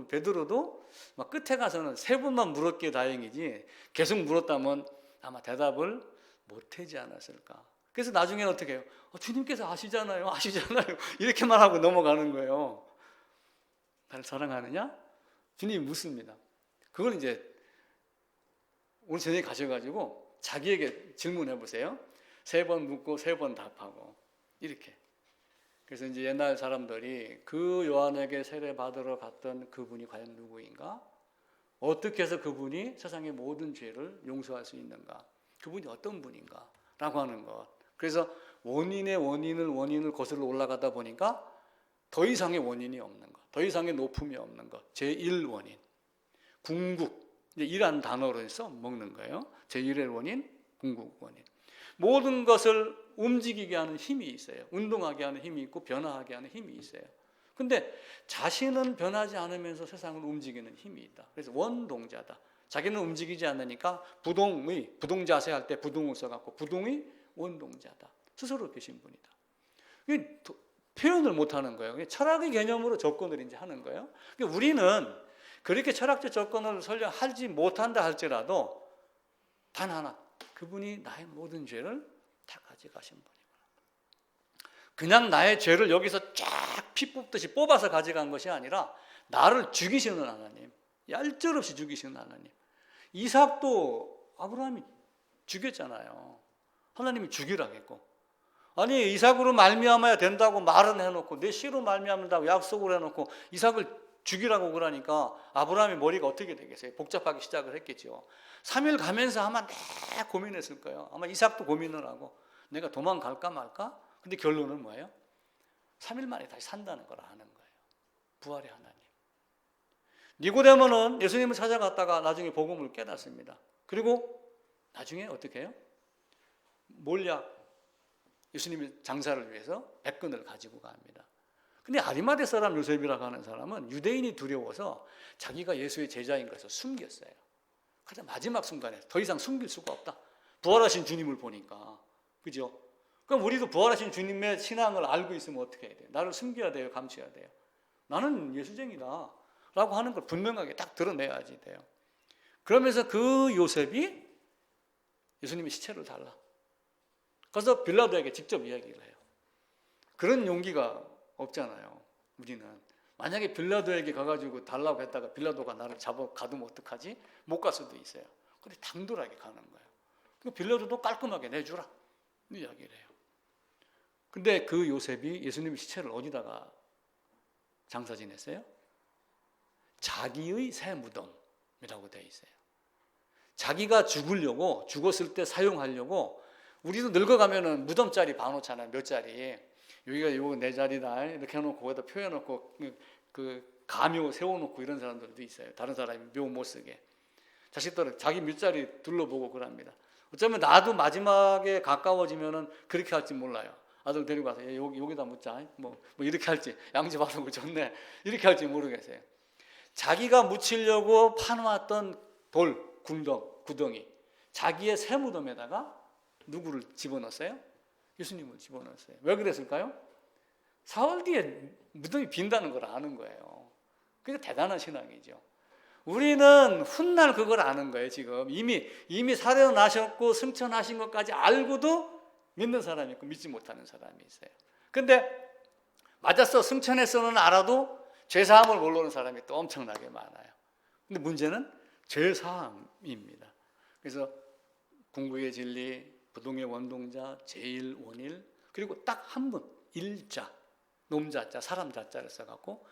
Speaker 2: 베드로도 막 끝에 가서는 3번만 물었기에 다행이지 계속 물었다면 아마 대답을 못하지 않았을까? 그래서 나중에는 어떻게 해요? 주님께서 아시잖아요. 이렇게만 하고 넘어가는 거예요. 나를 사랑하느냐? 주님이 묻습니다. 그걸 이제 오늘 저녁에 가셔가지고 자기에게 질문해 보세요. 3번 묻고 3번 답하고 이렇게. 그래서 이제 옛날 사람들이 그 요한에게 세례 받으러 갔던 그분이 과연 누구인가? 어떻게 해서 그분이 세상의 모든 죄를 용서할 수 있는가? 그분이 어떤 분인가? 라고 하는 것. 그래서 원인을 거슬러 올라가다 보니까 더 이상의 원인이 없는 것, 더 이상의 높음이 없는 것. 제1원인. 궁극. 이제 이란 단어로 써 먹는 거예요. 제1의 원인, 궁극 원인. 모든 것을 움직이게 하는 힘이 있어요. 운동하게 하는 힘이 있고 변화하게 하는 힘이 있어요. 근데 자신은 변하지 않으면서 세상을 움직이는 힘이 있다. 그래서 원동자다. 자기는 움직이지 않으니까 부동자세 할 때 부동을 써갖고 부동이 원동자다. 스스로 계신 분이다. 이게 표현을 못하는 거예요. 철학의 개념으로 접근을 이제 하는 거예요. 그러니까 우리는 그렇게 철학적 접근을 설령 하지 못한다 할지라도 단 하나, 그분이 나의 모든 죄를 다 가져가신 분이구나. 그냥 나의 죄를 여기서 쫙 피 뽑듯이 뽑아서 가져간 것이 아니라 나를 죽이시는 하나님, 얄짤없이 죽이시는 하나님. 이삭도 아브라함이 죽였잖아요. 하나님이 죽이라고 했고, 아니 이삭으로 말미암아야 된다고 말은 해놓고 내 씨로 말미암는다고 약속을 해놓고 이삭을 죽이라고 그러니까 아브라함의 머리가 어떻게 되겠어요? 복잡하기 시작을 했겠죠. 3일 가면서 아마 고민했을 거예요. 아마 이삭도 고민을 하고 내가 도망갈까 말까? 근데 결론은 뭐예요? 3일 만에 다시 산다는 걸 아는 거예요. 부활의 하나님. 니고데모는 예수님을 찾아갔다가 나중에 복음을 깨닫습니다. 그리고 나중에 어떻게 해요? 몰약 예수님의 장사를 위해서 백근을 가지고 갑니다. 근데 아리마대 사람 요셉이라고 하는 사람은 유대인이 두려워서 자기가 예수의 제자인 것을 숨겼어요. 가장 마지막 순간에 더 이상 숨길 수가 없다. 부활하신 주님을 보니까. 그죠? 그럼 우리도 부활하신 주님의 신앙을 알고 있으면 어떻게 해야 돼요? 나를 숨겨야 돼요? 감춰야 돼요? 나는 예수쟁이다 라고 하는 걸 분명하게 딱 드러내야지 돼요. 그러면서 그 요셉이 예수님의 시체를 달라. 그래서 빌라도에게 직접 이야기를 해요. 그런 용기가 없잖아요. 우리는 만약에 빌라도에게 가가지고 달라고 했다가 빌라도가 나를 잡아 가두면 어떡하지? 못 갈 수도 있어요. 근데 당돌하게 가는 거예요. 빌라도도 깔끔하게 내주라 이 이야기를 해요. 근데 그 요셉이 예수님의 시체를 어디다가 장사 지냈어요? 자기의 새 무덤이라고 되어 있어요. 자기가 죽었을 때 사용하려고. 우리도 늙어가면은 무덤자리 봐놓잖아요. 몇 자리. 여기가 이거 내 자리다 이렇게 해놓고 거기다 표해놓고 그 가묘 세워놓고 이런 사람들도 있어요. 다른 사람이 묘 못 쓰게. 자식들은 자기 밑자리 둘러보고 그럽니다. 어쩌면 나도 마지막에 가까워지면은 그렇게 할지 몰라요. 아들 데리고 가서 여기다 묻자. 뭐 이렇게 할지, 양지 바르고 좋네 이렇게 할지 모르겠어요. 자기가 묻히려고 파놓았던 돌, 구덩이, 자기의 새 무덤에다가 누구를 집어넣었어요? 예수님을 집어넣었어요. 왜 그랬을까요? 사흘 뒤에 무덤이 빈다는 걸 아는 거예요. 그게 대단한 신앙이죠. 우리는 훗날 그걸 아는 거예요. 지금 이미 살아나셨고 승천하신 것까지 알고도 믿는 사람이 있고 믿지 못하는 사람이 있어요. 근데 맞았어, 승천했어는 알아도 죄사함을 모르는 사람이 또 엄청나게 많아요. 근데 문제는 죄사함입니다. 그래서 궁극의 진리, 부동의 원동자, 제1원일, 그리고 딱 한 분, 일자, 놈자자, 사람자자를 써갖고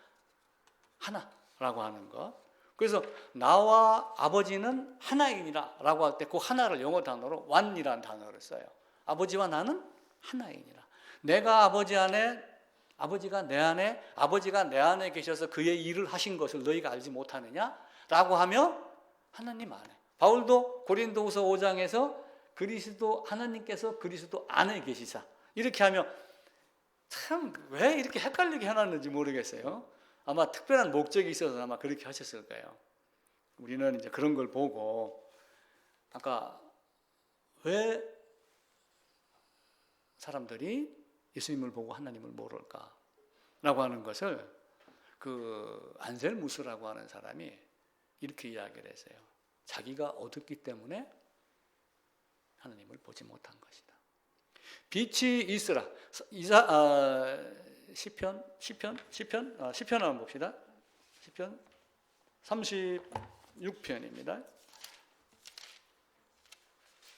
Speaker 2: 하나라고 하는 것. 그래서 나와 아버지는 하나이니라 라고 할 때 그 하나를 영어 단어로 one이라는 단어를 써요. 아버지와 나는 하나이니라. 내가 아버지 안에, 아버지가 내 안에, 아버지가 내 안에 계셔서 그의 일을 하신 것을 너희가 알지 못하느냐? 라고 하며 하나님 안에. 바울도 고린도후서 5장에서 하나님께서 그리스도 안에 계시사 이렇게 하며 참 왜 이렇게 헷갈리게 해놨는지 모르겠어요. 아마 특별한 목적이 있어서 아마 그렇게 하셨을 거예요. 우리는 이제 그런 걸 보고 아까 왜 사람들이 예수님을 보고 하나님을 모를까? 라고 하는 것을 그 안셀무스라고 하는 사람이 이렇게 이야기를 했어요. 자기가 얻었기 때문에 하나님을 보지 못한 것이다. 빛이 있으라. 시편 한번 봅시다. 시편 36편입니다.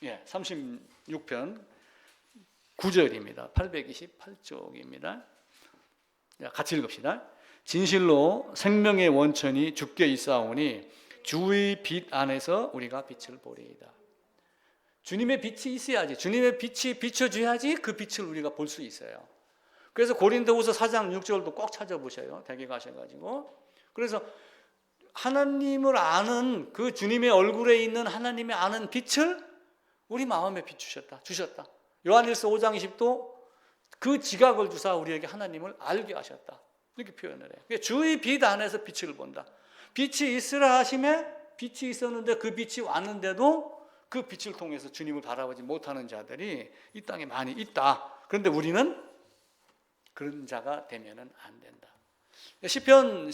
Speaker 2: 예, 36편 9절입니다. 828쪽입니다. 같이 읽읍시다. 진실로 생명의 원천이 주께 있사오니 주의 빛 안에서 우리가 빛을 보리이다. 주님의 빛이 있어야지, 주님의 빛이 비춰줘야지 그 빛을 우리가 볼 수 있어요. 그래서 고린도후서 4장 6절도 꼭 찾아보셔요. 대개 가셔가지고. 그래서 하나님을 아는 그 주님의 얼굴에 있는 하나님의 아는 빛을 우리 마음에 비추셨다, 주셨다. 요한일서 5장 20도 그 지각을 주사 우리에게 하나님을 알게 하셨다. 이렇게 표현을 해요. 그러니까 주의 빛 안에서 빛을 본다. 빛이 있으라 하심에 빛이 있었는데 그 빛이 왔는데도 그 빛을 통해서 주님을 바라보지 못하는 자들이 이 땅에 많이 있다. 그런데 우리는 그런 자가 되면은 안 된다. 시편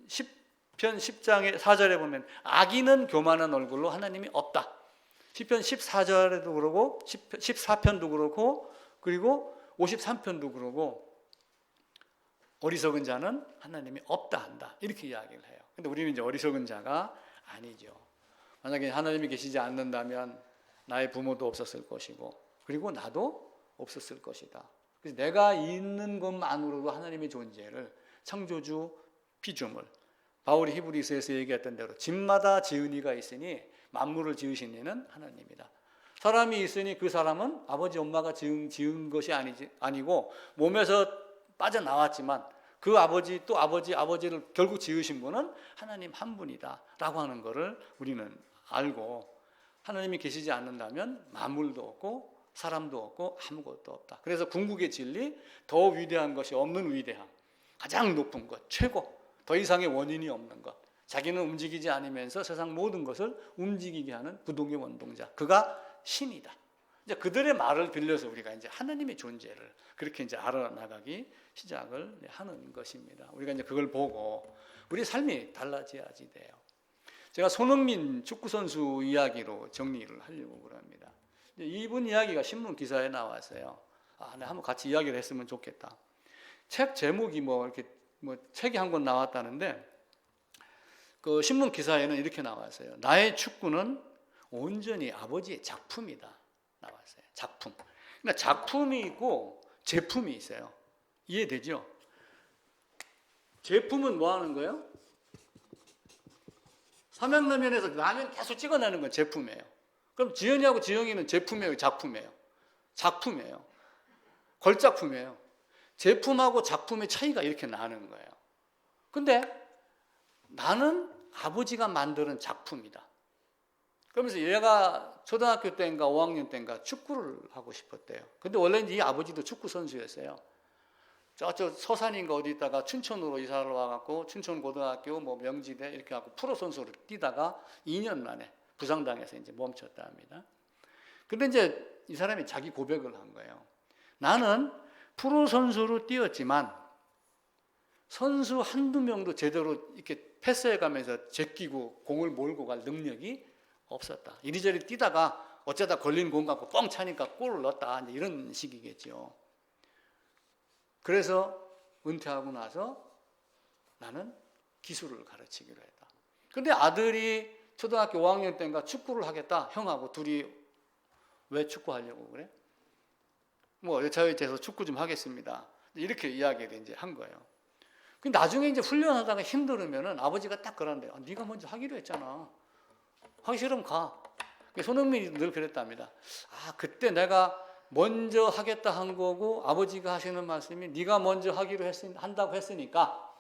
Speaker 2: 10장의 4절에 보면 악인은 교만한 얼굴로 하나님이 없다. 시편 14절에도 그러고 14편도 그렇고 그리고 53편도 그러고 어리석은 자는 하나님이 없다 한다. 이렇게 이야기를 해요. 근데 우리는 이제 어리석은 자가 아니죠. 만약에 하나님이 계시지 않는다면 나의 부모도 없었을 것이고 그리고 나도 없었을 것이다. 그래서 내가 있는 것만으로도 하나님의 존재를 창조주 피조물 바울이 히브리서에서 얘기했던 대로 집마다 지은 이가 있으니 만물을 지으신 이는 하나님이다. 사람이 있으니 그 사람은 아버지 엄마가 지은 것이 아니고 몸에서 빠져나왔지만 그 아버지 또 아버지를 결국 지으신 분은 하나님 한 분이다 라고 하는 것을 우리는 알고 하나님이 계시지 않는다면 만물도 없고 사람도 없고 아무것도 없다. 그래서 궁극의 진리, 더 위대한 것이 없는 위대함, 가장 높은 것, 최고, 더 이상의 원인이 없는 것, 자기는 움직이지 않으면서 세상 모든 것을 움직이게 하는 부동의 원동자, 그가 신이다. 이제 그들의 말을 빌려서 우리가 이제 하나님의 존재를 그렇게 이제 알아나가기 시작을 하는 것입니다. 우리가 이제 그걸 보고 우리 삶이 달라져야지 돼요. 제가 손흥민 축구 선수 이야기로 정리를 하려고 그럽니다. 이분 이야기가 신문 기사에 나왔어요. 내가 한번 같이 이야기를 했으면 좋겠다. 책 제목이 이렇게 책이 한 권 나왔다는데 그 신문 기사에는 이렇게 나왔어요. 나의 축구는 온전히 아버지의 작품이다. 나왔어요. 작품. 그러니까 작품이 있고 제품이 있어요. 이해되죠? 제품은 뭐 하는 거예요? 삼양라면에서 라면 계속 찍어내는 건 제품이에요. 그럼 지연이하고 지영이는 제품이에요, 작품이에요? 작품이에요. 걸작품이에요. 제품하고 작품의 차이가 이렇게 나는 거예요. 근데 나는 아버지가 만드는 작품이다. 그러면서 얘가 초등학교 때인가 5학년 때인가 축구를 하고 싶었대요. 근데 원래 이 아버지도 축구 선수였어요. 저쪽 서산인가 어디 있다가 춘천으로 이사를 와갖고 춘천고등학교 명지대 이렇게 하고 프로 선수로 뛰다가 2년 만에 부상당해서 이제 멈췄다 합니다. 근데 이제 이 사람이 자기 고백을 한 거예요. 나는 프로 선수로 뛰었지만 선수 한두 명도 제대로 이렇게 패스해가면서 제끼고 공을 몰고 갈 능력이 없었다. 이리저리 뛰다가 어쩌다 걸린 공 갖고 뻥 차니까 골을 넣었다. 이제 이런 식이겠죠. 그래서 은퇴하고 나서 나는 기술을 가르치기로 했다. 근데 아들이 초등학교 5학년 때인가 축구를 하겠다. 형하고 둘이 왜 축구하려고 그래? 저희 돼서 축구 좀 하겠습니다. 이렇게 이야기를 이제 한 거예요. 근데 나중에 이제 훈련하다가 힘들으면은 아버지가 딱 그러는데 네가 먼저 하기로 했잖아. 하기 싫으면 가. 손흥민이 늘 그랬답니다. 그때 내가 먼저 하겠다 한 거고 아버지가 하시는 말씀이 네가 먼저 한다고 했으니까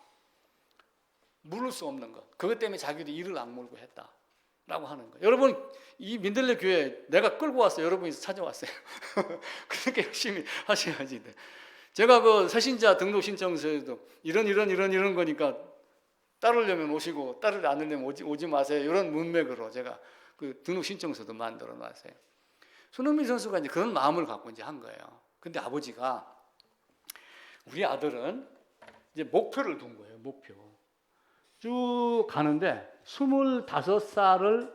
Speaker 2: 물을 수 없는 것. 그것 때문에 자기도 이를 악물고 했다라고 하는 거예요. 여러분 이 민들레 교회 내가 끌고 왔어요. 여러분이 찾아왔어요. 그렇게 열심히 하셔야지 돼. 제가 그 새신자 등록 신청서에도 이런 거니까 따르려면 오시고 따르지 않으려면 오지 마세요. 이런 문맥으로 제가 그 등록 신청서도 만들어 놨어요. 손흥민 선수가 이제 그런 마음을 갖고 이제 한 거예요. 근데 아버지가 우리 아들은 이제 목표를 둔 거예요. 목표. 쭉 가는데 25살을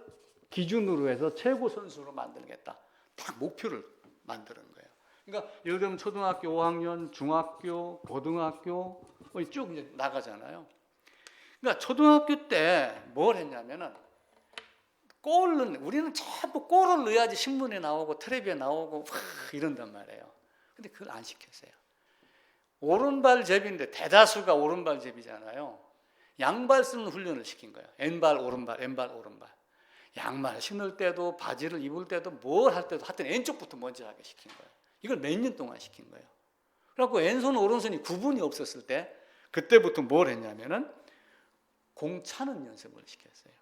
Speaker 2: 기준으로 해서 최고 선수로 만들겠다. 딱 목표를 만드는 거예요. 그러니까 예를 들면 초등학교 5학년, 중학교, 고등학교 쭉 이제 나가잖아요. 그러니까 초등학교 때 뭘 했냐면은 우리는 전부 골을 넣어야지 신문에 나오고 텔레비에 나오고 이런단 말이에요. 근데 그걸 안 시켰어요. 오른발 제비인데 대다수가 오른발 제비잖아요. 양발 쓰는 훈련을 시킨 거예요. 왼발 오른발, 왼발 오른발. 양말 신을 때도 바지를 입을 때도 뭘 할 때도 하여튼 왼쪽부터 먼저 하게 시킨 거예요. 이걸 몇 년 동안 시킨 거예요. 그래갖고 왼손 오른손이 구분이 없었을 때 그때부터 뭘 했냐면은 공 차는 연습을 시켰어요.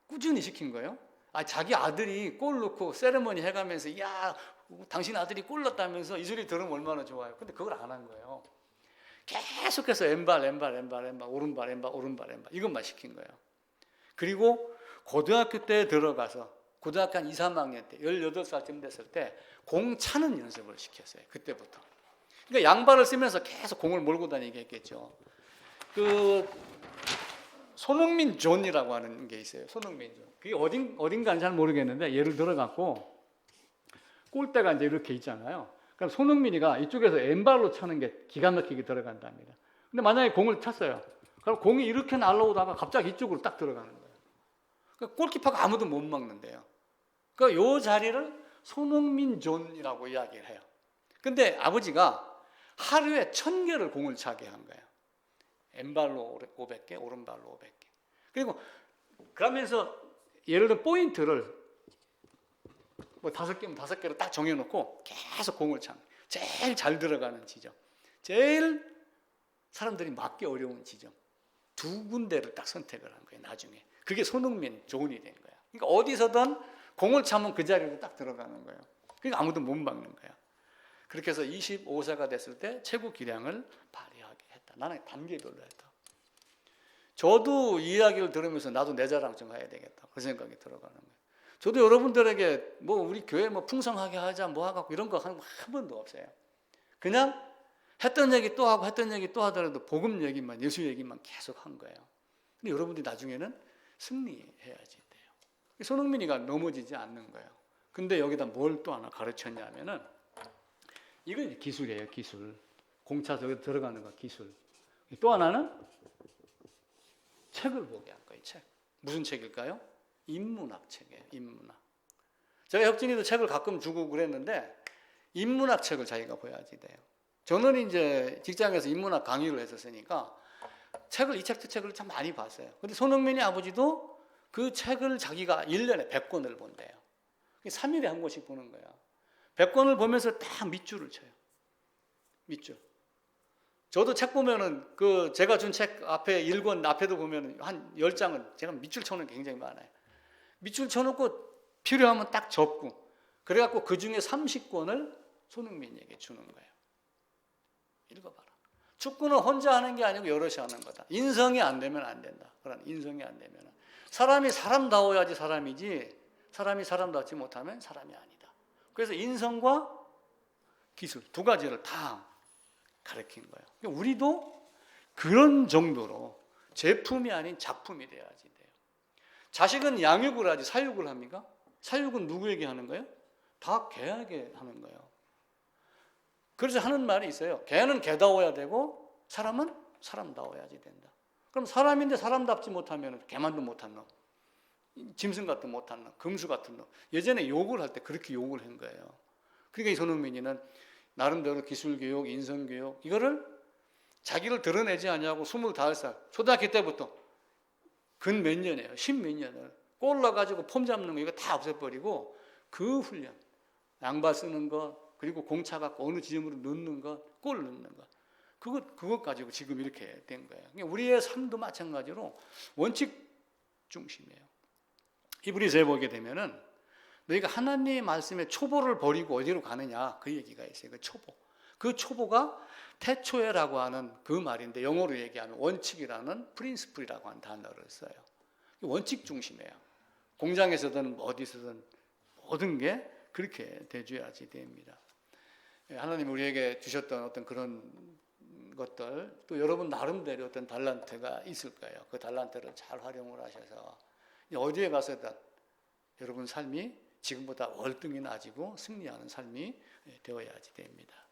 Speaker 2: 꾸준히 시킨 거예요. 자기 아들이 골 넣고 세레머니 해가면서 야 당신 아들이 골 넣었다면서 이 소리 들으면 얼마나 좋아요. 근데 그걸 안 한 거예요. 계속해서 왼발 오른발 왼발 이것만 시킨 거예요. 그리고 고등학교 때 들어가서 고등학교 한 2, 3학년 때 18살쯤 됐을 때 공 차는 연습을 시켰어요. 그때부터. 그러니까 양발을 쓰면서 계속 공을 몰고 다니게 했겠죠. 손흥민 존이라고 하는 게 있어요. 손흥민 존. 그게 어딘가는 잘 모르겠는데 예를 들어 갖고 골대가 이제 이렇게 있잖아요. 그럼 손흥민이가 이쪽에서 왼발로 차는 게 기가 막히게 들어간답니다. 근데 만약에 공을 찼어요. 그럼 공이 이렇게 날아오다가 갑자기 이쪽으로 딱 들어가는 거예요. 그러니까 골키퍼가 아무도 못 막는데요. 그러니까 요 자리를 손흥민 존이라고 이야기를 해요. 근데 아버지가 하루에 1000개를 공을 차게 한 거예요. 왼발로 500개, 오른발로 500개. 그리고 그러면서 예를 들어 포인트를 뭐 5개면 5개로 딱 정해놓고 계속 공을 찬 거예요. 제일 잘 들어가는 지점, 제일 사람들이 맞기 어려운 지점 두 군데를 딱 선택을 한 거예요. 나중에 그게 손흥민 존이 된 거예요. 그러니까 어디서든 공을 차면 그 자리로 딱 들어가는 거예요. 그러니까 아무도 못 막는 거예요. 그렇게 해서 25세가 됐을 때 최고 기량을 발휘하게 했다. 나는 단계별로 했다. 저도 이 이야기를 들으면서 나도 내 자랑 좀 해야 되겠다. 그 생각이 들어가는 거예요. 저도 여러분들에게 뭐 우리 교회 뭐 풍성하게 하자 뭐 하고 이런 거 한 번도 없어요. 그냥 했던 얘기 또 하고 했던 얘기 또 하더라도 복음 얘기만 예수 얘기만 계속 한 거예요. 근데 여러분들이 나중에는 승리해야지 돼요. 손흥민이가 넘어지지 않는 거예요. 근데 여기다 뭘 또 하나 가르쳤냐면은 이건 기술이에요. 기술. 공 차서 여기 들어가는 거 기술. 또 하나는 책을 보게 한 거예요. 책. 무슨 책일까요? 인문학 책이에요. 인문학. 제가 혁진이도 책을 가끔 주고 그랬는데 인문학 책을 자기가 봐야지 돼요. 저는 이제 직장에서 인문학 강의를 했었으니까 이 책 저 책을 참 많이 봤어요. 근데 손흥민이 아버지도 그 책을 자기가 1년에 100권을 본대요. 3일에 한 권씩 보는 거야. 100권을 보면서 딱 밑줄을 쳐요. 밑줄. 저도 책 보면은 제가 준 책 앞에 1권 앞에도 보면은 한 10장은 제가 밑줄 쳐놓은 게 굉장히 많아요. 밑줄 쳐놓고 필요하면 딱 접고 그래갖고 그 중에 30권을 손흥민에게 주는 거예요. 읽어봐라. 축구는 혼자 하는 게 아니고 여럿이 하는 거다. 인성이 안 되면 안 된다. 그런 인성이 안 되면 사람이 사람다워야지 사람이지 사람이 사람답지 못하면 사람이 아니다. 그래서 인성과 기술 두 가지를 다 가르친 거예요. 그러니까 우리도 그런 정도로 제품이 아닌 작품이 돼야지 돼요. 자식은 양육을 하지 사육을 합니까? 사육은 누구에게 하는 거예요? 다 개에게 하는 거예요. 그래서 하는 말이 있어요. 개는 개다워야 되고 사람은 사람다워야지 된다. 그럼 사람인데 사람답지 못하면 개만도 못한 놈, 짐승 같은 못한 놈, 금수 같은 놈. 예전에 욕을 할 때 그렇게 욕을 한 거예요. 그러니까 이 손흥민이는 나름대로 기술교육, 인성교육 이거를 자기를 드러내지 않냐고 25살 초등학교 때부터 근 몇 년이에요. 10몇 년을 골 넣어가지고 폼 잡는 거 이거 다 없애버리고 그 훈련, 양발 쓰는 거 그리고 공 차갖고 어느 지점으로 넣는 거, 골 넣는 거 그것 가지고 지금 이렇게 된 거예요. 그러니까 우리의 삶도 마찬가지로 원칙 중심이에요. 히브리서에 보게 되면은 너희가 하나님의 말씀에 초보를 버리고 어디로 가느냐 그 얘기가 있어요. 그 초보. 그 초보가 태초에라고 하는 그 말인데 영어로 얘기하면 원칙이라는 프린스플이라고 하는 단어를 써요. 원칙 중심이에요. 공장에서든 어디서든 모든 게 그렇게 돼줘야지 됩니다. 하나님 우리에게 주셨던 어떤 그런 것들 또 여러분 나름대로 어떤 달란트가 있을 거예요. 그 달란트를 잘 활용을 하셔서 어디에 가서든 여러분 삶이 지금보다 월등히 나아지고 승리하는 삶이 되어야지 됩니다.